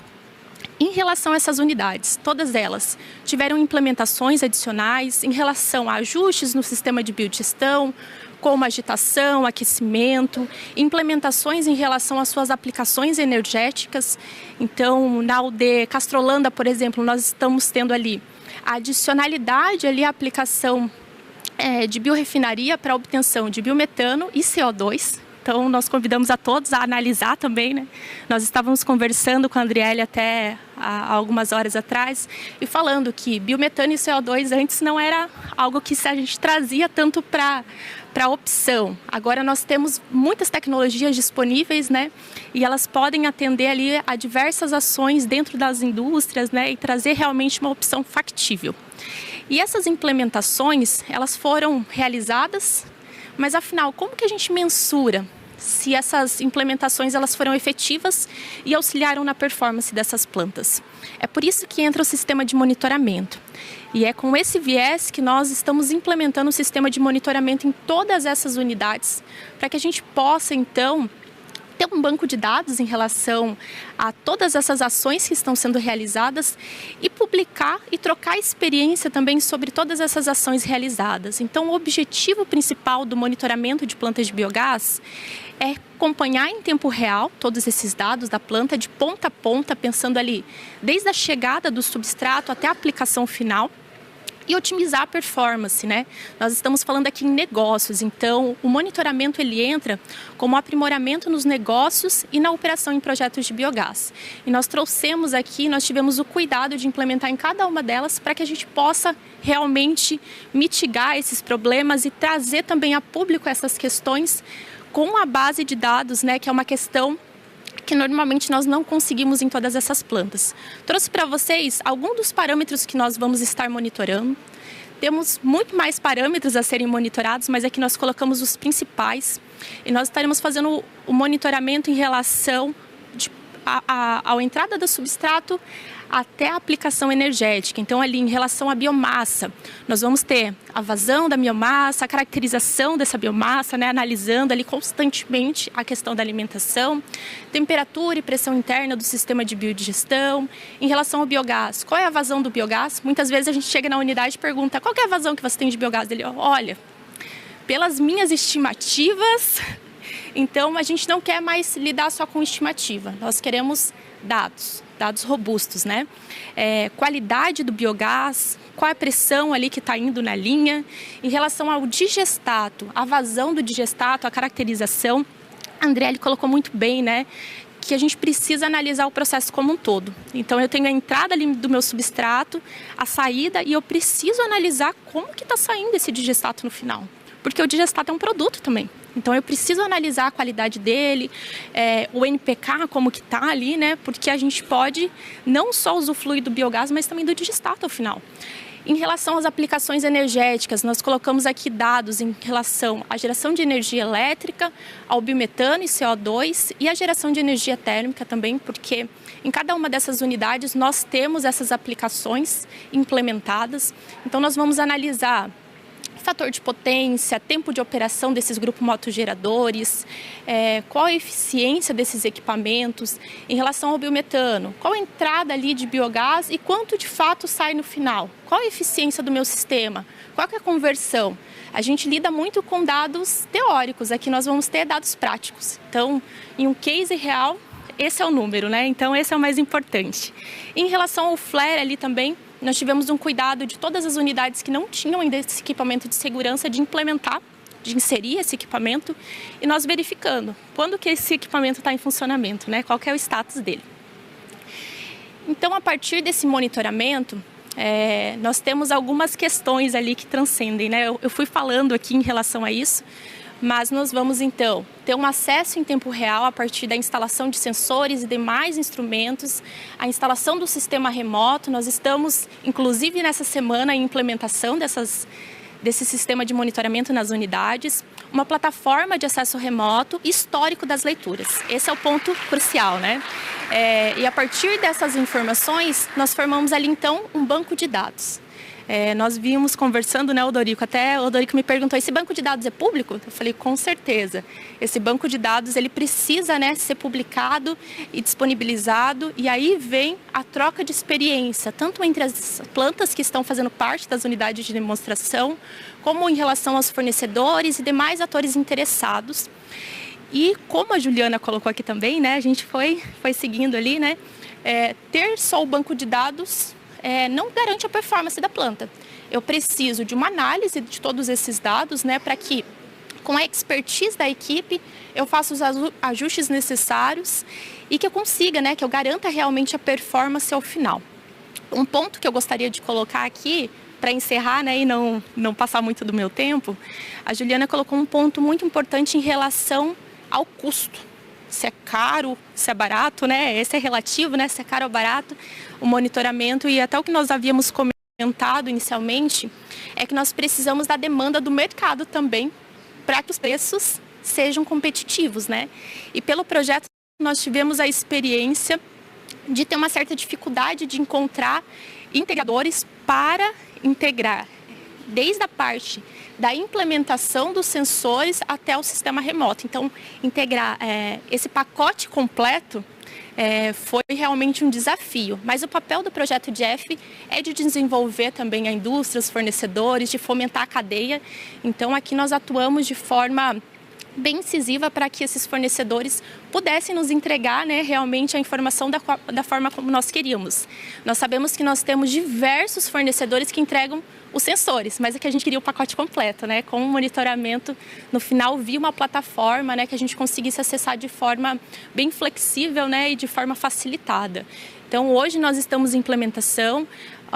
Em relação a essas unidades, todas elas tiveram implementações adicionais em relação a ajustes no sistema de biodigestão, como agitação, aquecimento, implementações em relação às suas aplicações energéticas. Então, na UD Castrolanda, por exemplo, nós estamos tendo ali a adicionalidade, ali a aplicação de biorefinaria para a obtenção de biometano e CO2. Então, nós convidamos a todos a analisar também, né? Nós estávamos conversando com a Andriele até há algumas horas atrás e falando que biometano e CO2 antes não era algo que a gente trazia tanto para a opção. Agora nós temos muitas tecnologias disponíveis, né? E elas podem atender ali a diversas ações dentro das indústrias, né? E trazer realmente uma opção factível. E essas implementações, elas foram realizadas, mas afinal, como que a gente mensura se essas implementações elas foram efetivas e auxiliaram na performance dessas plantas? É por isso que entra o sistema de monitoramento. E é com esse viés que nós estamos implementando o sistema de monitoramento em todas essas unidades, para que a gente possa, então, ter um banco de dados em relação a todas essas ações que estão sendo realizadas e publicar e trocar experiência também sobre todas essas ações realizadas. Então, o objetivo principal do monitoramento de plantas de biogás é acompanhar em tempo real todos esses dados da planta de ponta a ponta, pensando ali desde a chegada do substrato até a aplicação final, e otimizar a performance, né? Nós estamos falando aqui em negócios, então o monitoramento ele entra como aprimoramento nos negócios e na operação em projetos de biogás. E nós trouxemos aqui, nós tivemos o cuidado de implementar em cada uma delas para que a gente possa realmente mitigar esses problemas e trazer também a público essas questões com a base de dados, né? Que é uma questão que normalmente nós não conseguimos em todas essas plantas. Trouxe para vocês alguns dos parâmetros que nós vamos estar monitorando. Temos muito mais parâmetros a serem monitorados, mas aqui nós colocamos os principais. E nós estaremos fazendo o monitoramento em relação à entrada do substrato até a aplicação energética. Então, ali em relação à biomassa, nós vamos ter a vazão da biomassa, a caracterização dessa biomassa, né, analisando ali constantemente a questão da alimentação, temperatura e pressão interna do sistema de biodigestão. Em relação ao biogás, qual é a vazão do biogás? Muitas vezes a gente chega na unidade e pergunta, qual que é a vazão que você tem de biogás? Ele, olha, pelas minhas estimativas, então a gente não quer mais lidar só com estimativa, nós queremos dados robustos, né? Qualidade do biogás, qual é a pressão ali que está indo na linha. Em relação ao digestato, a vazão do digestato, a caracterização, a Andriele colocou muito bem, né? Que a gente precisa analisar o processo como um todo. Então, eu tenho a entrada ali do meu substrato, a saída, e eu preciso analisar como que está saindo esse digestato no final. Porque o digestato é um produto também. Então, eu preciso analisar a qualidade dele, o NPK, como que está ali, né? Porque a gente pode não só usufruir do biogás, mas também do digestato ao final. Em relação às aplicações energéticas, nós colocamos aqui dados em relação à geração de energia elétrica, ao biometano e CO2 e a geração de energia térmica também, porque em cada uma dessas unidades nós temos essas aplicações implementadas. Então, nós vamos analisar fator de potência, tempo de operação desses grupos motogeradores, qual a eficiência desses equipamentos em relação ao biometano, qual a entrada ali de biogás e quanto de fato sai no final, qual a eficiência do meu sistema, qual que é a conversão. A gente lida muito com dados teóricos, aqui nós vamos ter dados práticos. Então, em um case real, esse é o número, né? Então, esse é o mais importante. Em relação ao flare ali também, nós tivemos um cuidado de todas as unidades que não tinham ainda esse equipamento de segurança de implementar, de inserir esse equipamento e nós verificando quando que esse equipamento está em funcionamento, né? Qual que é o status dele. Então, a partir desse monitoramento, nós temos algumas questões ali que transcendem, né? Eu fui falando aqui em relação a isso, mas nós vamos então ter um acesso em tempo real a partir da instalação de sensores e demais instrumentos, a instalação do sistema remoto. Nós estamos, inclusive nessa semana, em implementação desse sistema de monitoramento nas unidades, uma plataforma de acesso remoto histórico das leituras. Esse é o ponto crucial, né? E a partir dessas informações, nós formamos ali então um banco de dados. Nós vimos conversando, né, Odorico, até o Odorico me perguntou, esse banco de dados é público? Eu falei, com certeza. Esse banco de dados, ele precisa, né, ser publicado e disponibilizado, e aí vem a troca de experiência, tanto entre as plantas que estão fazendo parte das unidades de demonstração, como em relação aos fornecedores e demais atores interessados. E como a Juliana colocou aqui também, né, a gente foi seguindo ali, né, ter só o banco de dados não garante a performance da planta. Eu preciso de uma análise de todos esses dados, né, para que com a expertise da equipe, eu faço os ajustes necessários e que eu consiga, né, que eu garanta realmente a performance ao final. Um ponto que eu gostaria de colocar aqui, para encerrar, né, e não passar muito do meu tempo, a Juliana colocou um ponto muito importante em relação ao custo. Se é caro, se é barato, né? Esse é relativo, né? Se é caro ou barato, o monitoramento e até o que nós havíamos comentado inicialmente é que nós precisamos da demanda do mercado também para que os preços sejam competitivos, né? E pelo projeto nós tivemos a experiência de ter uma certa dificuldade de encontrar integradores para integrar desde a parte da implementação dos sensores até o sistema remoto. Então, integrar esse pacote completo foi realmente um desafio. Mas o papel do projeto Jeff é de desenvolver também a indústria, os fornecedores, de fomentar a cadeia. Então, aqui nós atuamos de forma bem incisiva para que esses fornecedores pudessem nos entregar, né, realmente a informação da forma como nós queríamos. Nós sabemos que nós temos diversos fornecedores que entregam os sensores, mas é que a gente queria o pacote completo, né, com um monitoramento no final via uma plataforma, né, que a gente conseguisse acessar de forma bem flexível, né, e de forma facilitada. Então, hoje nós estamos em implementação.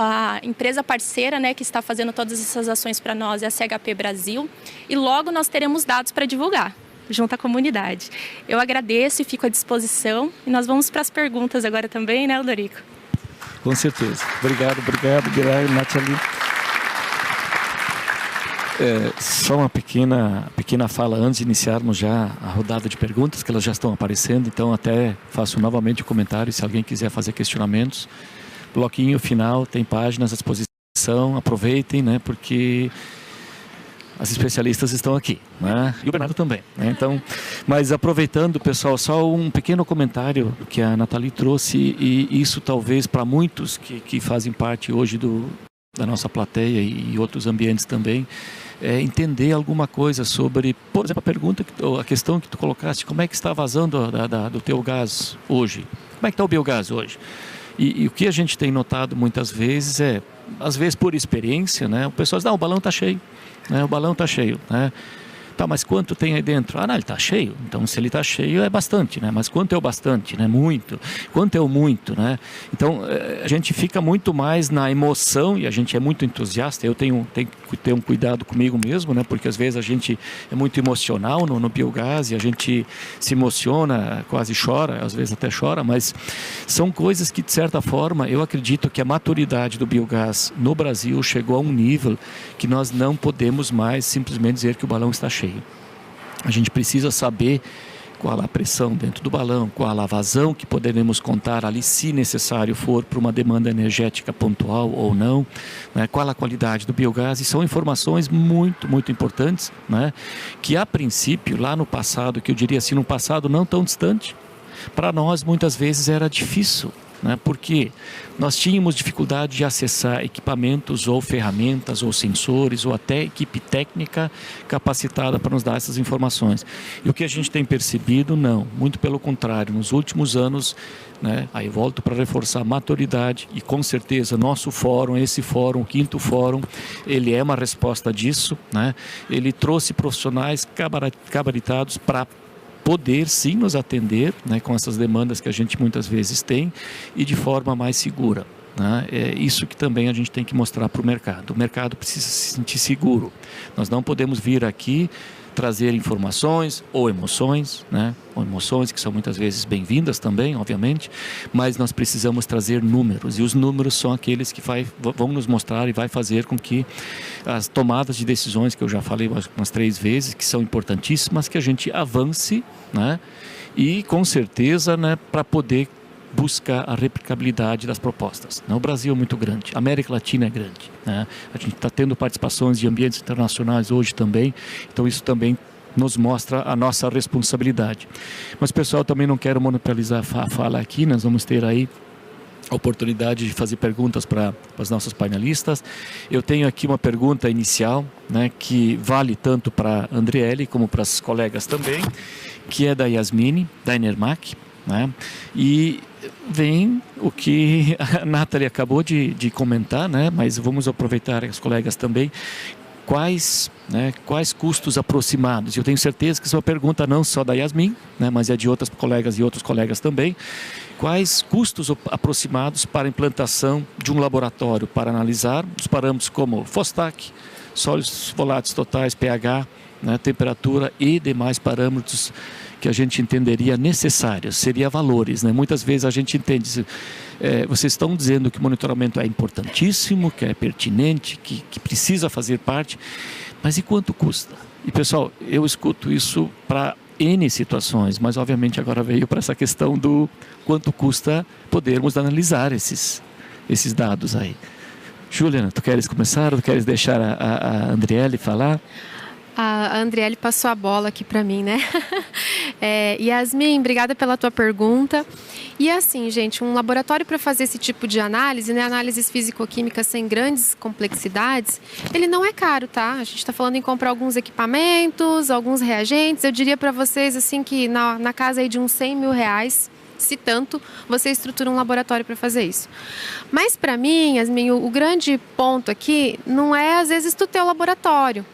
A empresa parceira, né, que está fazendo todas essas ações para nós é a CHP Brasil e logo nós teremos dados para divulgar junto à comunidade. Eu agradeço e fico à disposição e nós vamos para as perguntas agora também, né, Odorico? Com certeza. Obrigado, Nathalie. Só uma pequena fala antes de iniciarmos já a rodada de perguntas, que elas já estão aparecendo, então até faço novamente o comentário, se alguém quiser fazer questionamentos. Bloquinho final, tem páginas à disposição, aproveitem, né, porque as especialistas estão aqui, né, e o Bernardo também, né, então, mas aproveitando, pessoal, só um pequeno comentário que a Nathalie trouxe, e isso talvez para muitos que fazem parte hoje da nossa plateia e outros ambientes também, entender alguma coisa sobre, por exemplo, a questão que tu colocaste, como é que está vazando do teu gás hoje, como é que está o biogás hoje? E o que a gente tem notado muitas vezes às vezes por experiência, né, o pessoal diz, não, o balão está cheio, né, o balão está cheio, né? Tá, mas quanto tem aí dentro? Ah, não, ele está cheio. Então, se ele está cheio, é bastante, né? Mas quanto é o bastante, né? Muito. Quanto é o muito, né? Então, a gente fica muito mais na emoção e a gente é muito entusiasta. Eu tenho que ter um cuidado comigo mesmo, né? Porque às vezes a gente é muito emocional no biogás e a gente se emociona, quase chora, às vezes até chora, mas são coisas que, de certa forma, eu acredito que a maturidade do biogás no Brasil chegou a um nível que nós não podemos mais simplesmente dizer que o balão está cheio. A gente precisa saber qual a pressão dentro do balão, qual a vazão que poderemos contar ali, se necessário for, para uma demanda energética pontual ou não, né? Qual a qualidade do biogás, e são informações muito, muito importantes, né? Que a princípio, lá no passado, que eu diria assim, no passado não tão distante, para nós muitas vezes era difícil, né? Porque nós tínhamos dificuldade de acessar equipamentos ou ferramentas ou sensores ou até equipe técnica capacitada para nos dar essas informações. E o que a gente tem percebido, não, muito pelo contrário, nos últimos anos, né, aí volto para reforçar a maturidade e com certeza nosso fórum, esse fórum, o 5º fórum, ele é uma resposta disso, né? Ele trouxe profissionais gabaritados para poder sim nos atender, né, com essas demandas que a gente muitas vezes tem e de forma mais segura, né? É isso que também a gente tem que mostrar para o mercado. O mercado precisa se sentir seguro. Nós não podemos vir aqui trazer informações ou emoções, né? Ou emoções que são muitas vezes bem-vindas também, obviamente, mas nós precisamos trazer números, e os números são aqueles que vão nos mostrar e vai fazer com que as tomadas de decisões, que eu já falei umas 3 vezes, que são importantíssimas, que a gente avance, né? E com certeza, né, para poder buscar a replicabilidade das propostas. O Brasil é muito grande, a América Latina é grande, né? A gente está tendo participações de ambientes internacionais hoje também, então isso também nos mostra a nossa responsabilidade. Mas, pessoal, também não quero monopolizar a fala aqui, nós vamos ter aí a oportunidade de fazer perguntas para as nossas painelistas. Eu tenho aqui uma pergunta inicial, né, que vale tanto para a Andriele como para as colegas também, que é da Yasmine, da Enermac, né? E vem o que a Nathalie acabou de comentar, né? Mas vamos aproveitar as colegas também. quais custos aproximados? Eu tenho certeza que isso é uma pergunta não só da Yasmin, né, mas é de outras colegas e outros colegas também. Quais custos aproximados para a implantação de um laboratório para analisar os parâmetros como FOSTAC, sólidos voláteis totais, pH, né, temperatura e demais parâmetros que a gente entenderia necessários, seria valores, né? Muitas vezes a gente entende, vocês estão dizendo que o monitoramento é importantíssimo, que é pertinente, que precisa fazer parte, mas e quanto custa? E pessoal, eu escuto isso para N situações, mas obviamente agora veio para essa questão do quanto custa podermos analisar esses dados aí. Juliana, tu queres começar ou tu queres deixar a Andriele falar? A Andriele passou a bola aqui para mim, né? Yasmin, obrigada pela tua pergunta. E assim, gente, um laboratório para fazer esse tipo de análise, né, análises físico-químicas sem grandes complexidades, ele não é caro, tá? A gente está falando em comprar alguns equipamentos, alguns reagentes. Eu diria para vocês assim que na casa aí de uns 100 mil reais, se tanto, você estrutura um laboratório para fazer isso. Mas para mim, Yasmin, o grande ponto aqui não é às vezes tu ter o laboratório,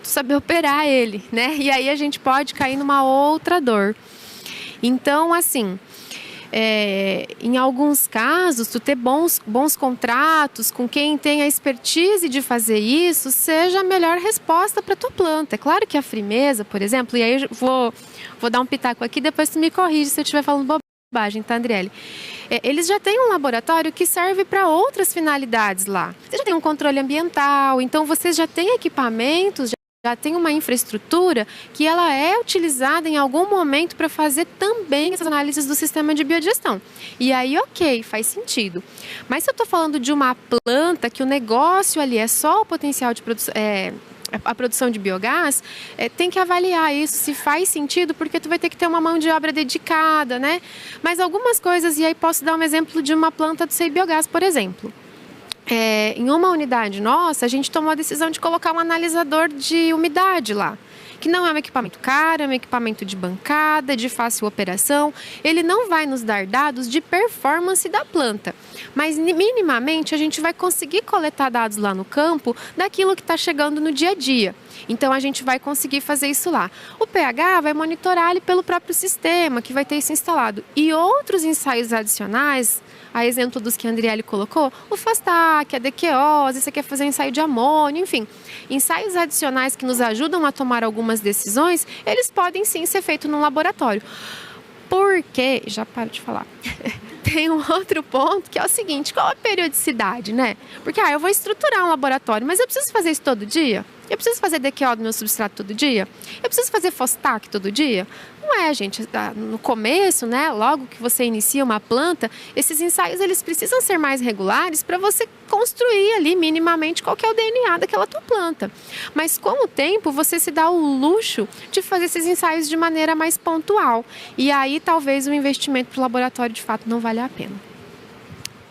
tu saber operar ele, né? E aí a gente pode cair numa outra dor. Então, assim, em alguns casos, tu ter bons contratos com quem tem a expertise de fazer isso, seja a melhor resposta para tua planta. É claro que a Frimeza, por exemplo, e aí eu vou dar um pitaco aqui, depois tu me corrige se eu estiver falando bobagem, tá, Andriele? Eles já têm um laboratório que serve para outras finalidades lá. Você já tem um controle ambiental, então vocês já têm equipamentos, já tem uma infraestrutura que ela é utilizada em algum momento para fazer também essas análises do sistema de biodigestão. E aí, ok, faz sentido. Mas se eu estou falando de uma planta que o negócio ali é só o potencial de produção, a produção de biogás, tem que avaliar isso, se faz sentido, porque tu vai ter que ter uma mão de obra dedicada, né? Mas algumas coisas, e aí posso dar um exemplo de uma planta do Sei Biogás, por exemplo. Em uma unidade nossa, a gente tomou a decisão de colocar um analisador de umidade lá, que não é um equipamento caro, é um equipamento de bancada, de fácil operação. Ele não vai nos dar dados de performance da planta, mas minimamente a gente vai conseguir coletar dados lá no campo daquilo que está chegando no dia a dia. Então a gente vai conseguir fazer isso lá. O pH vai monitorar ele pelo próprio sistema, que vai ter isso instalado. E outros ensaios adicionais, a exemplo dos que a Andriele colocou, o FOSTAC, a DQO, você quer fazer um ensaio de amônio, enfim. Ensaios adicionais que nos ajudam a tomar algumas decisões, eles podem sim ser feitos no laboratório. Porque, já paro de falar, tem um outro ponto que é o seguinte, qual a periodicidade, né? Porque eu vou estruturar um laboratório, mas eu preciso fazer isso todo dia? Eu preciso fazer DQO do meu substrato todo dia? Eu preciso fazer FOSTAC todo dia? Não é, gente. No começo, né, logo que você inicia uma planta, esses ensaios eles precisam ser mais regulares para você construir ali minimamente qual que é o DNA daquela tua planta. Mas com o tempo, você se dá o luxo de fazer esses ensaios de maneira mais pontual. E aí talvez o investimento para o laboratório de fato não valha a pena.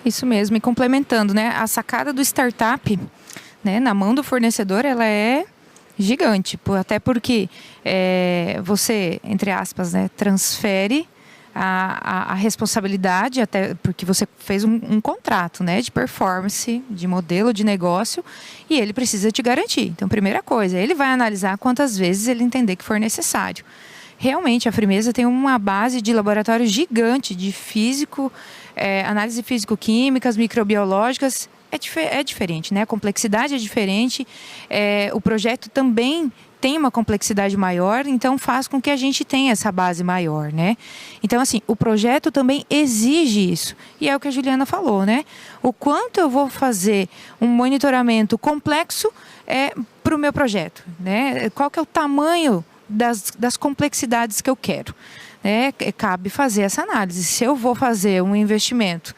Isso mesmo. E complementando, né, a sacada do startup, né, na mão do fornecedor, ela é gigante, até porque você, entre aspas, né, transfere a responsabilidade, até porque você fez um contrato, né, de performance, de modelo de negócio, e ele precisa te garantir. Então, primeira coisa, ele vai analisar quantas vezes ele entender que for necessário. Realmente, a Frimeza tem uma base de laboratório gigante de físico, análise físico-químicas, microbiológicas. É diferente, né? A complexidade é diferente, o projeto também tem uma complexidade maior, então faz com que a gente tenha essa base maior, né? Então, assim, o projeto também exige isso. E é o que a Juliana falou, né? O quanto eu vou fazer um monitoramento complexo para o meu projeto, né? Qual que é o tamanho das complexidades que eu quero, né? Cabe fazer essa análise. Se eu vou fazer um investimento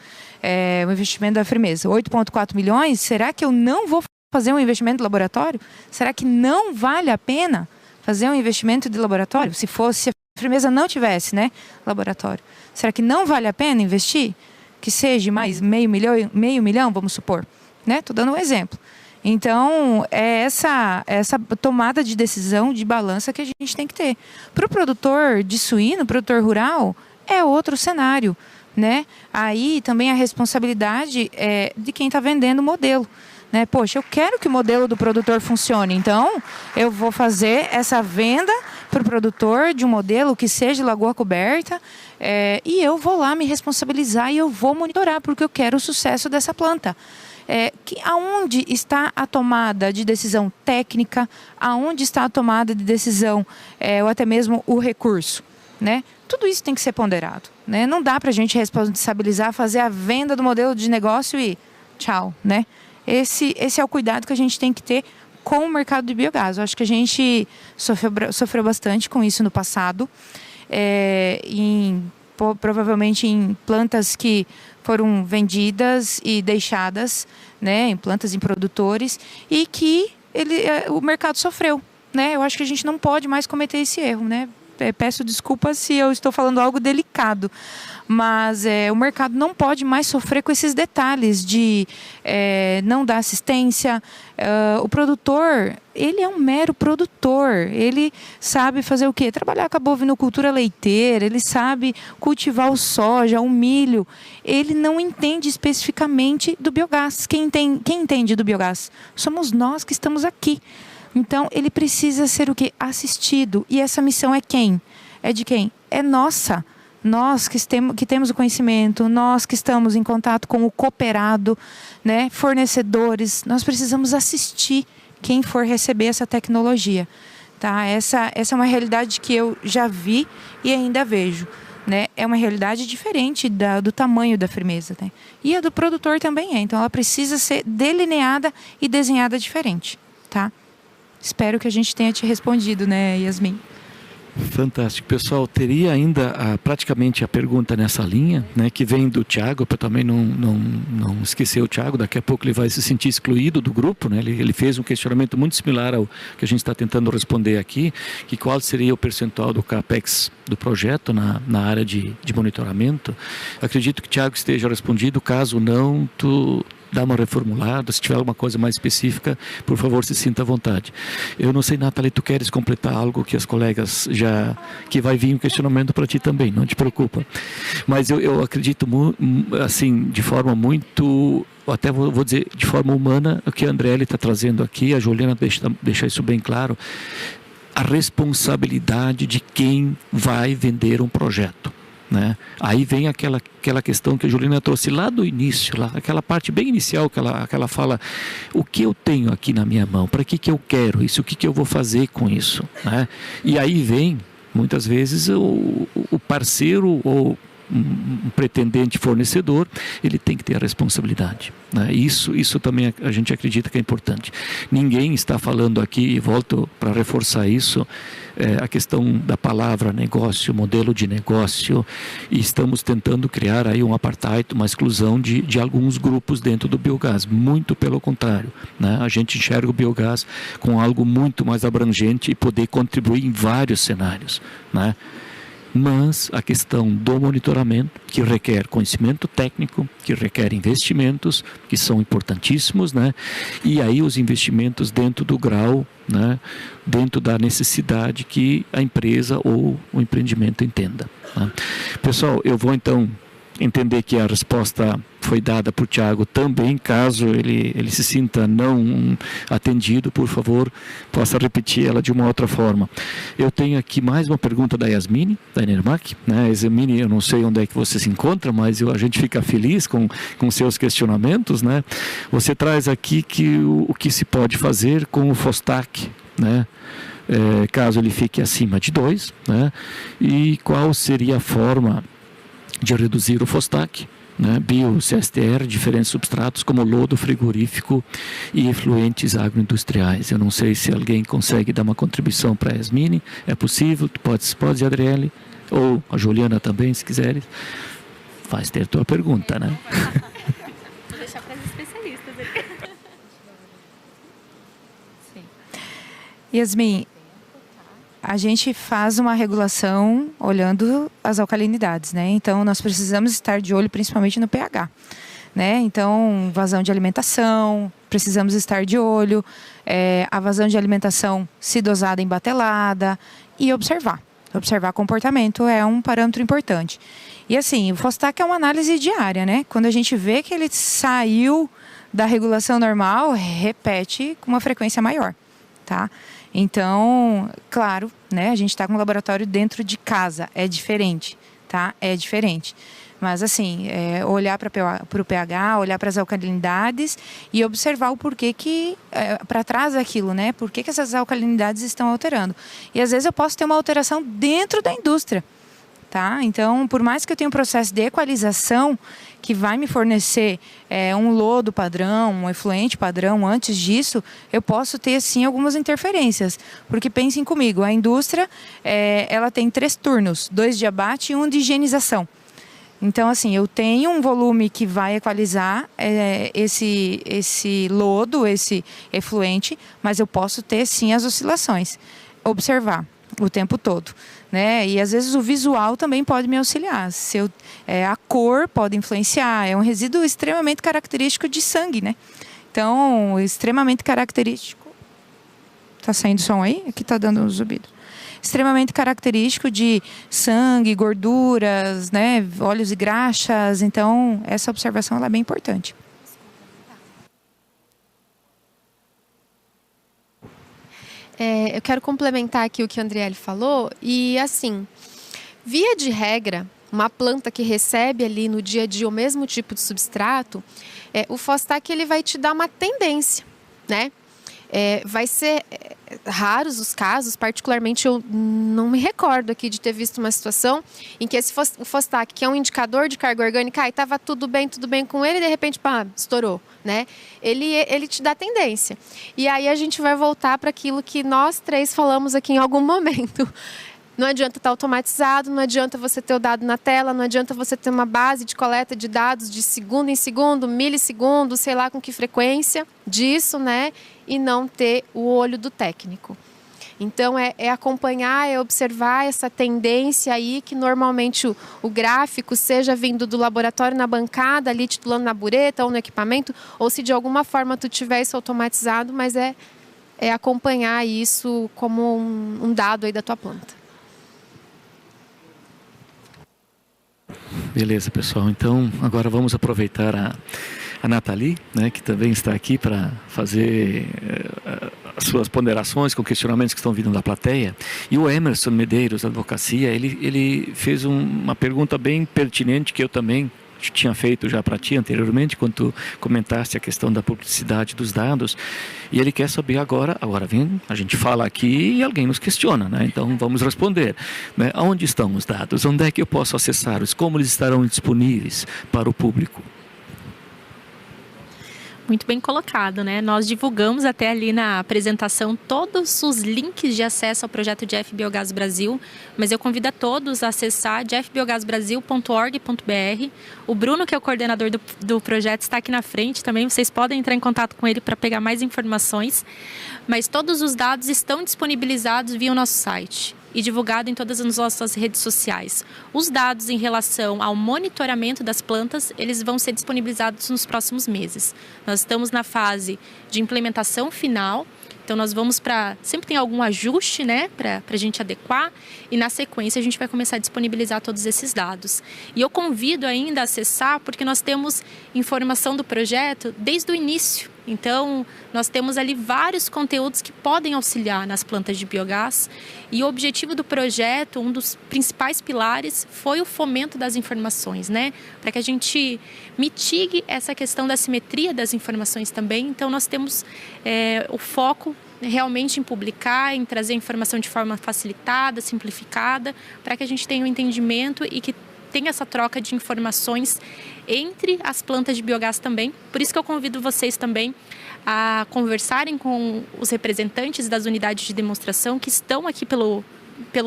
da Frimeza, 8,4 milhões, será que eu não vou fazer um investimento de laboratório? Será que não vale a pena fazer um investimento de laboratório? Se a Frimeza não tivesse, né, laboratório, será que não vale a pena investir? Que seja mais meio milhão, vamos supor, né? Estou dando um exemplo. Então, é essa tomada de decisão, de balança que a gente tem que ter. Para o produtor de suíno, produtor rural, é outro cenário, né? Aí também a responsabilidade é de quem está vendendo o modelo, né? Poxa, eu quero que o modelo do produtor funcione, então eu vou fazer essa venda para o produtor de um modelo que seja lagoa coberta, e eu vou lá me responsabilizar e eu vou monitorar, porque eu quero o sucesso dessa planta. Aonde está a tomada de decisão técnica, aonde está a tomada de decisão, ou até mesmo o recurso, né? Tudo isso tem que ser ponderado, né? Não dá para a gente responsabilizar, fazer a venda do modelo de negócio e tchau, né? Esse é o cuidado que a gente tem que ter com o mercado de biogás. Eu acho que a gente sofreu bastante com isso no passado, provavelmente em plantas que foram vendidas e deixadas, né, em plantas, em produtores, e que o mercado sofreu, né? Eu acho que a gente não pode mais cometer esse erro, né? Peço desculpas se eu estou falando algo delicado, mas o mercado não pode mais sofrer com esses detalhes de não dar assistência. O produtor, ele é um mero produtor, ele sabe fazer o quê? Trabalhar com a bovinocultura leiteira, ele sabe cultivar o soja, o milho, ele não entende especificamente do biogás. Quem entende do biogás? Somos nós que estamos aqui. Então, ele precisa ser o quê? Assistido. E essa missão é quem? É de quem? É nossa. Nós que temos o conhecimento, nós que estamos em contato com o cooperado, né? Fornecedores, nós precisamos assistir quem for receber essa tecnologia. Tá? Essa é uma realidade que eu já vi e ainda vejo. Né? É uma realidade diferente do tamanho da Firmeza. Né? E a do produtor também é. Então, ela precisa ser delineada e desenhada diferente. Tá? Espero que a gente tenha te respondido, né, Yasmin? Fantástico. Pessoal, teria ainda praticamente a pergunta nessa linha, né, que vem do Thiago, para também não esquecer o Thiago, daqui a pouco ele vai se sentir excluído do grupo, né? Ele fez um questionamento muito similar ao que a gente está tentando responder aqui, que qual seria o percentual do CAPEX do projeto na área de monitoramento. Acredito que o Thiago esteja respondido, caso não, tu dá uma reformulada, se tiver alguma coisa mais específica, por favor, se sinta à vontade. Eu não sei, Nathalie, tu queres completar algo que as colegas que vai vir um questionamento para ti também, não te preocupa. Mas eu acredito, assim, de forma muito, até vou dizer, de forma humana, o que a Andriele está trazendo aqui, a Juliana deixa isso bem claro, a responsabilidade de quem vai vender um projeto. Né? Aí vem aquela questão que a Juliana trouxe lá do início, aquela parte bem inicial que ela fala, o que eu tenho aqui na minha mão, para que eu quero isso, o que eu vou fazer com isso, né? E aí vem, muitas vezes, o parceiro ou um pretendente fornecedor, ele tem que ter a responsabilidade, né? Isso também a gente acredita que é importante. Ninguém está falando aqui, e volto para reforçar isso, a questão da palavra negócio, modelo de negócio, e estamos tentando criar aí um apartheid, uma exclusão de alguns grupos dentro do biogás. Muito pelo contrário, né? A gente enxerga o biogás com algo muito mais abrangente e poder contribuir em vários cenários, né? Mas a questão do monitoramento, que requer conhecimento técnico, que requer investimentos, que são importantíssimos, né? E aí os investimentos dentro do grau, né? Dentro da necessidade que a empresa ou o empreendimento entenda, né? Pessoal, eu vou então entender que a resposta foi dada por Thiago também, caso ele se sinta não atendido, por favor, possa repetir ela de uma outra forma. Eu tenho aqui mais uma pergunta da Yasmine, da Enermac, né? Yasmine, eu não sei onde é que você se encontra, mas a gente fica feliz com seus questionamentos, né? Você traz aqui que o que se pode fazer com o Fostak, né? Caso ele fique acima de 2, né? E qual seria a forma de reduzir o Fostak, né? Bio-CSTR, diferentes substratos como lodo frigorífico e efluentes agroindustriais. Eu não sei se alguém consegue dar uma contribuição para a Yasmine, é possível, pode Adriele, ou a Juliana também, se quiseres. Faz ter tua pergunta, né? Vou deixar para as especialistas aqui. Sim. Yasmin, a gente faz uma regulação olhando as alcalinidades, né? Então, nós precisamos estar de olho principalmente no pH, né? Então, vazão de alimentação, precisamos estar de olho, a vazão de alimentação se dosada em batelada e observar. Observar comportamento é um parâmetro importante. E assim, o Fostak é uma análise diária, né? Quando a gente vê que ele saiu da regulação normal, repete com uma frequência maior, tá? Então, claro, né, a gente está com um laboratório dentro de casa, é diferente, tá? É diferente. Mas, assim, olhar para o pH, olhar para as alcalinidades e observar o porquê que, para trás daquilo, né? Por que essas alcalinidades estão alterando. E, às vezes, eu posso ter uma alteração dentro da indústria, tá? Então, por mais que eu tenha um processo de equalização que vai me fornecer um lodo padrão, um efluente padrão, antes disso, eu posso ter, sim, algumas interferências. Porque, pensem comigo, a indústria, ela tem 3 turnos, 2 de abate e 1 de higienização. Então, assim, eu tenho um volume que vai equalizar esse lodo, esse efluente, mas eu posso ter, sim, as oscilações. Observar o tempo todo, né? E, às vezes, o visual também pode me auxiliar. A cor pode influenciar. É um resíduo extremamente característico de sangue, né? Então, extremamente característico... Tá saindo som aí? Aqui tá dando um zumbido. Extremamente característico de sangue, gorduras, né, óleos e graxas. Então, essa observação ela é bem importante. Eu quero complementar aqui o que a Andriele falou. E, assim, via de regra, uma planta que recebe ali no dia a dia o mesmo tipo de substrato, o Fosstack ele vai te dar uma tendência, né? Vai ser raros os casos, particularmente eu não me recordo aqui de ter visto uma situação em que o Fosstack, que é um indicador de carga orgânica, estava tudo bem com ele e de repente, pá, estourou, né? Ele te dá tendência. E aí a gente vai voltar para aquilo que nós 3 falamos aqui em algum momento. Não adianta estar automatizado, não adianta você ter o dado na tela, não adianta você ter uma base de coleta de dados de segundo em segundo, milissegundo, sei lá com que frequência disso, né? E não ter o olho do técnico. Então, é acompanhar, é observar essa tendência aí que normalmente o gráfico seja vindo do laboratório na bancada, ali titulando na bureta ou no equipamento, ou se de alguma forma tu tiver isso automatizado, mas é acompanhar isso como um dado aí da tua planta. Beleza, pessoal. Então, agora vamos aproveitar a Nathalie, né, que também está aqui para fazer as suas ponderações com questionamentos que estão vindo da plateia. E o Emerson Medeiros, da Advocacia, ele fez uma pergunta bem pertinente que eu também tinha feito já para ti anteriormente, quando tu comentaste a questão da publicidade dos dados, e ele quer saber agora vem, a gente fala aqui e alguém nos questiona, né? Então vamos responder, né? Onde estão os dados? Onde é que eu posso acessá-los? Como eles estarão disponíveis para o público? Muito bem colocado, né? Nós divulgamos até ali na apresentação todos os links de acesso ao projeto de FBiogás Brasil, mas eu convido a todos a acessar jfbiogásbrasil.org.br. O Bruno, que é o coordenador do projeto, está aqui na frente também. Vocês podem entrar em contato com ele para pegar mais informações, mas todos os dados estão disponibilizados via o nosso site e divulgado em todas as nossas redes sociais. Os dados em relação ao monitoramento das plantas, eles vão ser disponibilizados nos próximos meses. Nós estamos na fase de implementação final, então nós vamos sempre tem algum ajuste, né, para a gente adequar, e na sequência a gente vai começar a disponibilizar todos esses dados. E eu convido ainda a acessar, porque nós temos informação do projeto desde o início. Então, nós temos ali vários conteúdos que podem auxiliar nas plantas de biogás. E o objetivo do projeto, um dos principais pilares, foi o fomento das informações, né? Para que a gente mitigue essa questão da simetria das informações também. Então, nós temos o foco realmente em publicar, em trazer informação de forma facilitada, simplificada, para que a gente tenha um entendimento e que tem essa troca de informações entre as plantas de biogás também. Por isso que eu convido vocês também a conversarem com os representantes das unidades de demonstração que estão aqui pelo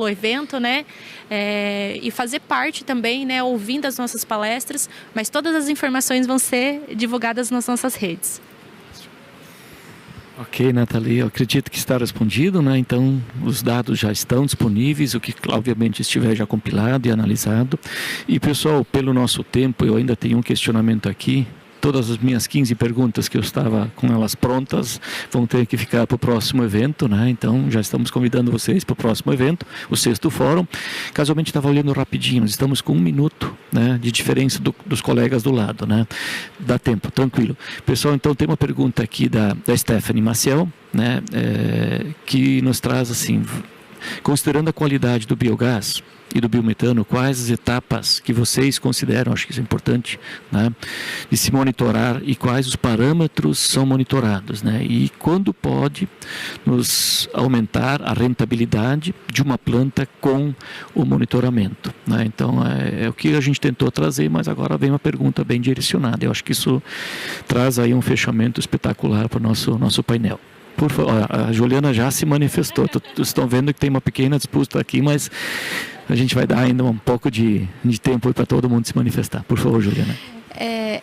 evento, né? E fazer parte também, né? Ouvindo as nossas palestras, mas todas as informações vão ser divulgadas nas nossas redes. Ok, Nathalie, eu acredito que está respondido, né? Então, os dados já estão disponíveis, o que obviamente estiver já compilado e analisado. E, pessoal, pelo nosso tempo, eu ainda tenho um questionamento aqui todas as minhas 15 perguntas que eu estava com elas prontas vão ter que ficar para o próximo evento, né? Então já estamos convidando vocês para o próximo evento, o 6º Fórum. Casualmente estava olhando rapidinho, nós estamos com 1 minuto, né, de diferença dos colegas do lado, né? Dá tempo, tranquilo. Pessoal, então tem uma pergunta aqui da Stephanie Maciel, né, que nos traz assim: considerando a qualidade do biogás e do biometano, quais as etapas que vocês consideram, acho que isso é importante, né, de se monitorar, e quais os parâmetros são monitorados, né, e quando pode nos aumentar a rentabilidade de uma planta com o monitoramento, né? Então é o que a gente tentou trazer, mas agora vem uma pergunta bem direcionada. Eu acho que isso traz aí um fechamento espetacular para o nosso painel. Por favor, a Juliana já se manifestou. Estão vendo que tem uma pequena disputa aqui, mas a gente vai dar ainda um pouco de tempo para todo mundo se manifestar. Por favor, Juliana.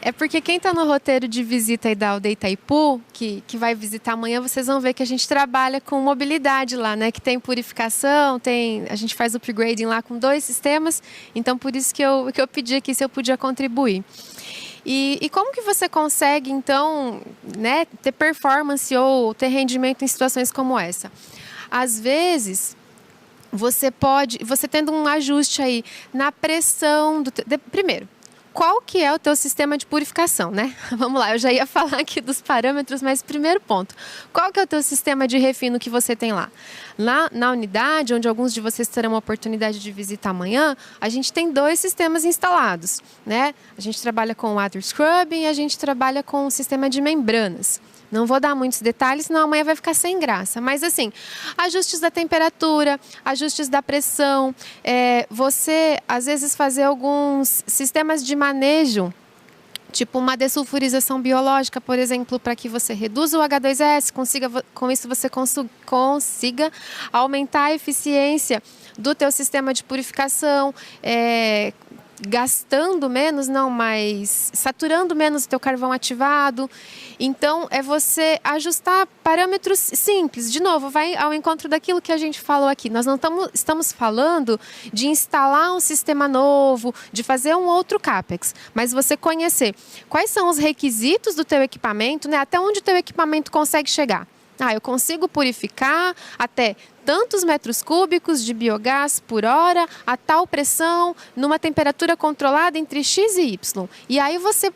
É porque quem está no roteiro de visita aí da aldeia Itaipu, que vai visitar amanhã, vocês vão ver que a gente trabalha com mobilidade lá, né? Que tem purificação, a gente faz upgrading lá com 2 sistemas. Então, por isso que eu pedi aqui se eu podia contribuir. E como que você consegue, então, né, ter performance ou ter rendimento em situações como essa? Às vezes, você tendo um ajuste aí na pressão primeiro, qual que é o teu sistema de purificação, né? Vamos lá, eu já ia falar aqui dos parâmetros, mas primeiro ponto, qual que é o teu sistema de refino que você tem lá? Na unidade, onde alguns de vocês terão a oportunidade de visitar amanhã, a gente tem 2 sistemas instalados, né? A gente trabalha com water scrubbing e a gente trabalha com um sistema de membranas. Não vou dar muitos detalhes, senão amanhã vai ficar sem graça. Mas assim, ajustes da temperatura, ajustes da pressão, você às vezes fazer alguns sistemas de manejo, tipo uma dessulfurização biológica, por exemplo, para que você reduza o H2S, com isso você consiga aumentar a eficiência do teu sistema de purificação, gastando menos, mas saturando menos o teu carvão ativado. Então, é você ajustar parâmetros simples. De novo, vai ao encontro daquilo que a gente falou aqui. Nós não estamos falando de instalar um sistema novo, de fazer um outro CAPEX, mas você conhecer quais são os requisitos do teu equipamento, né? Até onde o teu equipamento consegue chegar. Eu consigo purificar até tantos metros cúbicos de biogás por hora, a tal pressão, numa temperatura controlada entre X e Y. E aí você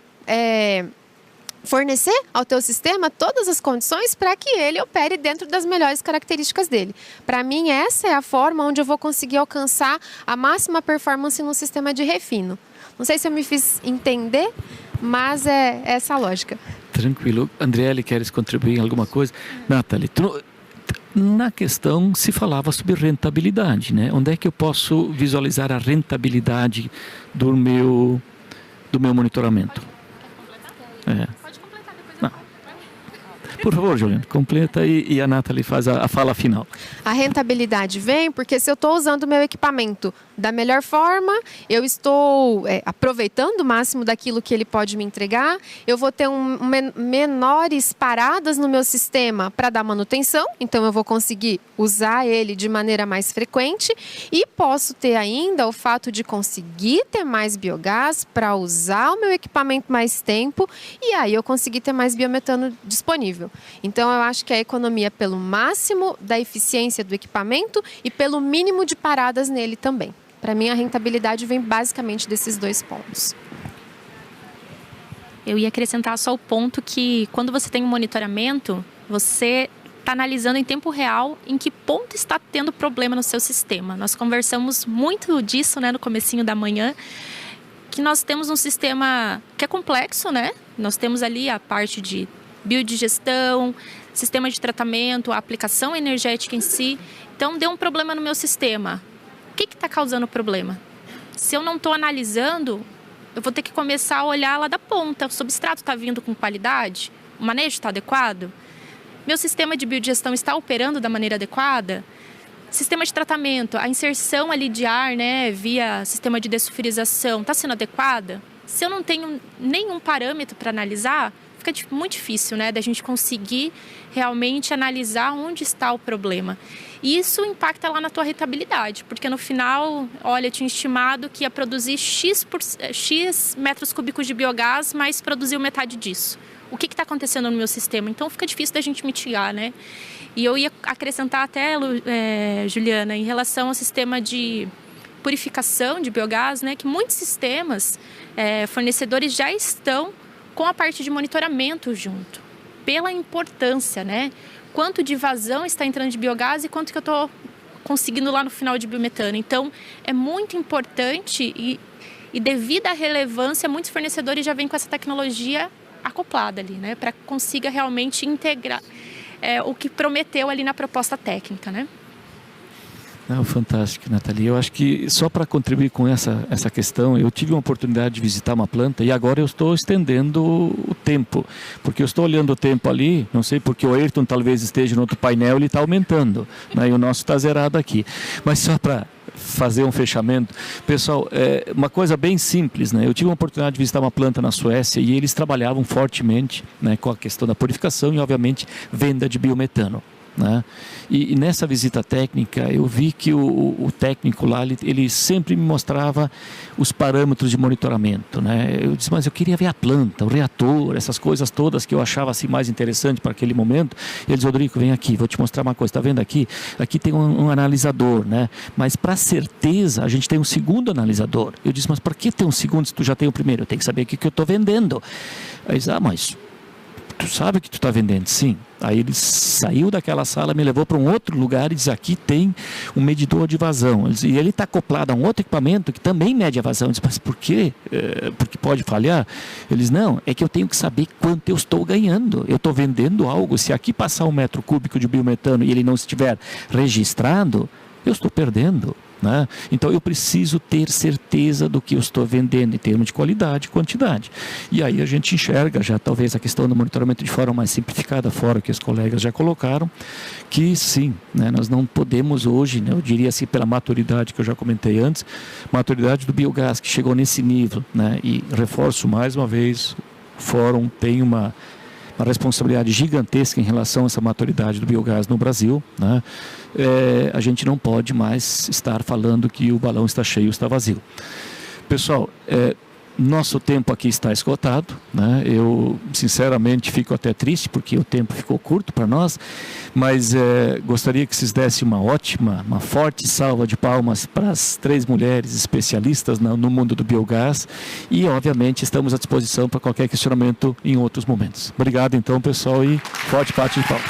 fornecer ao teu sistema todas as condições para que ele opere dentro das melhores características dele. Para mim, essa é a forma onde eu vou conseguir alcançar a máxima performance no sistema de refino. Não sei se eu me fiz entender, mas é essa a lógica. Tranquilo. Andriele, queres contribuir em alguma coisa? Nathalie, na questão se falava sobre rentabilidade, né? Onde é que eu posso visualizar a rentabilidade do meu monitoramento? Pode completar depois. Não. Por favor, Juliana, completa e a Nathalie faz a fala final. A rentabilidade vem porque se eu estou usando o meu equipamento da melhor forma, eu estou aproveitando o máximo daquilo que ele pode me entregar, eu vou ter menores paradas no meu sistema para dar manutenção, então eu vou conseguir usar ele de maneira mais frequente e posso ter ainda o fato de conseguir ter mais biogás para usar o meu equipamento mais tempo e aí eu conseguir ter mais biometano disponível. Então eu acho que a economia é pelo máximo da eficiência do equipamento e pelo mínimo de paradas nele também. Para mim, a rentabilidade vem basicamente desses 2 pontos. Eu ia acrescentar só o ponto que, quando você tem um monitoramento, você está analisando em tempo real em que ponto está tendo problema no seu sistema. Nós conversamos muito disso, né, no comecinho da manhã, que nós temos um sistema que é complexo, né? Nós temos ali a parte de biodigestão, sistema de tratamento, a aplicação energética em si. Então, deu um problema no meu sistema. O que está causando o problema? Se eu não estou analisando, eu vou ter que começar a olhar lá da ponta. O substrato está vindo com qualidade? O manejo está adequado? Meu sistema de biodigestão está operando da maneira adequada? Sistema de tratamento, a inserção ali de ar, né, via sistema de dessulfurização, está sendo adequada? Se eu não tenho nenhum parâmetro para analisar, fica muito difícil, né, da gente conseguir realmente analisar onde está o problema. E isso impacta lá na tua rentabilidade, porque no final, olha, eu tinha estimado que ia produzir X metros cúbicos de biogás, mas produziu metade disso. O que está acontecendo no meu sistema? Então fica difícil da gente mitigar, né? E eu ia acrescentar até, Juliana, em relação ao sistema de purificação de biogás, né, que muitos sistemas, fornecedores já estão com a parte de monitoramento junto, pela importância, né? Quanto de vazão está entrando de biogás e quanto que eu estou conseguindo lá no final de biometano. Então, é muito importante e devido à relevância, muitos fornecedores já vêm com essa tecnologia acoplada ali, né? Para que consiga realmente integrar o que prometeu ali na proposta técnica, né? Não, fantástico, Nathalie. Eu acho que só para contribuir com essa questão, eu tive uma oportunidade de visitar uma planta e agora eu estou estendendo o tempo, porque eu estou olhando o tempo ali, não sei porque o Ayrton talvez esteja no outro painel, ele está aumentando, né, e o nosso está zerado aqui. Mas só para fazer um fechamento, pessoal, uma coisa bem simples, né? Eu tive uma oportunidade de visitar uma planta na Suécia e eles trabalhavam fortemente, né, com a questão da purificação e, obviamente, venda de biometano. Né? E nessa visita técnica eu vi que o técnico lá ele sempre me mostrava os parâmetros de monitoramento, né? Eu disse, mas eu queria ver a planta, o reator, essas coisas todas que eu achava assim mais interessante para aquele momento. Ele disse, Rodrigo, vem aqui, vou te mostrar uma coisa, está vendo aqui? Aqui tem um analisador, né? Mas para certeza a gente tem um segundo analisador. Eu disse, mas por que tem um segundo se tu já tem o primeiro? Eu tenho que saber o que eu estou vendendo. Aí ele disse, mas tu sabe o que tu está vendendo? Sim. Aí ele saiu daquela sala, me levou para um outro lugar e disse, aqui tem um medidor de vazão. E ele está acoplado a um outro equipamento que também mede a vazão. Eu disse, mas por quê? Porque pode falhar? Eles, não, é que eu tenho que saber quanto eu estou ganhando. Eu estou vendendo algo. Se aqui passar 1 metro cúbico de biometano e ele não estiver registrado, eu estou perdendo. Né? Então eu preciso ter certeza do que eu estou vendendo em termos de qualidade e quantidade. E aí a gente enxerga já talvez a questão do monitoramento de forma mais simplificada, fora que os colegas já colocaram, que sim, né, nós não podemos hoje, né, eu diria assim pela maturidade que eu já comentei antes, maturidade do biogás que chegou nesse nível, né, e reforço mais uma vez, o Fórum tem uma responsabilidade gigantesca em relação a essa maturidade do biogás no Brasil, né? A gente não pode mais estar falando que o balão está cheio ou está vazio. Pessoal, nosso tempo aqui está esgotado, né? Eu sinceramente fico até triste porque o tempo ficou curto para nós, mas gostaria que vocês dessem uma forte salva de palmas para as 3 mulheres especialistas no mundo do biogás e obviamente estamos à disposição para qualquer questionamento em outros momentos. Obrigado então, pessoal, e forte parte de palmas.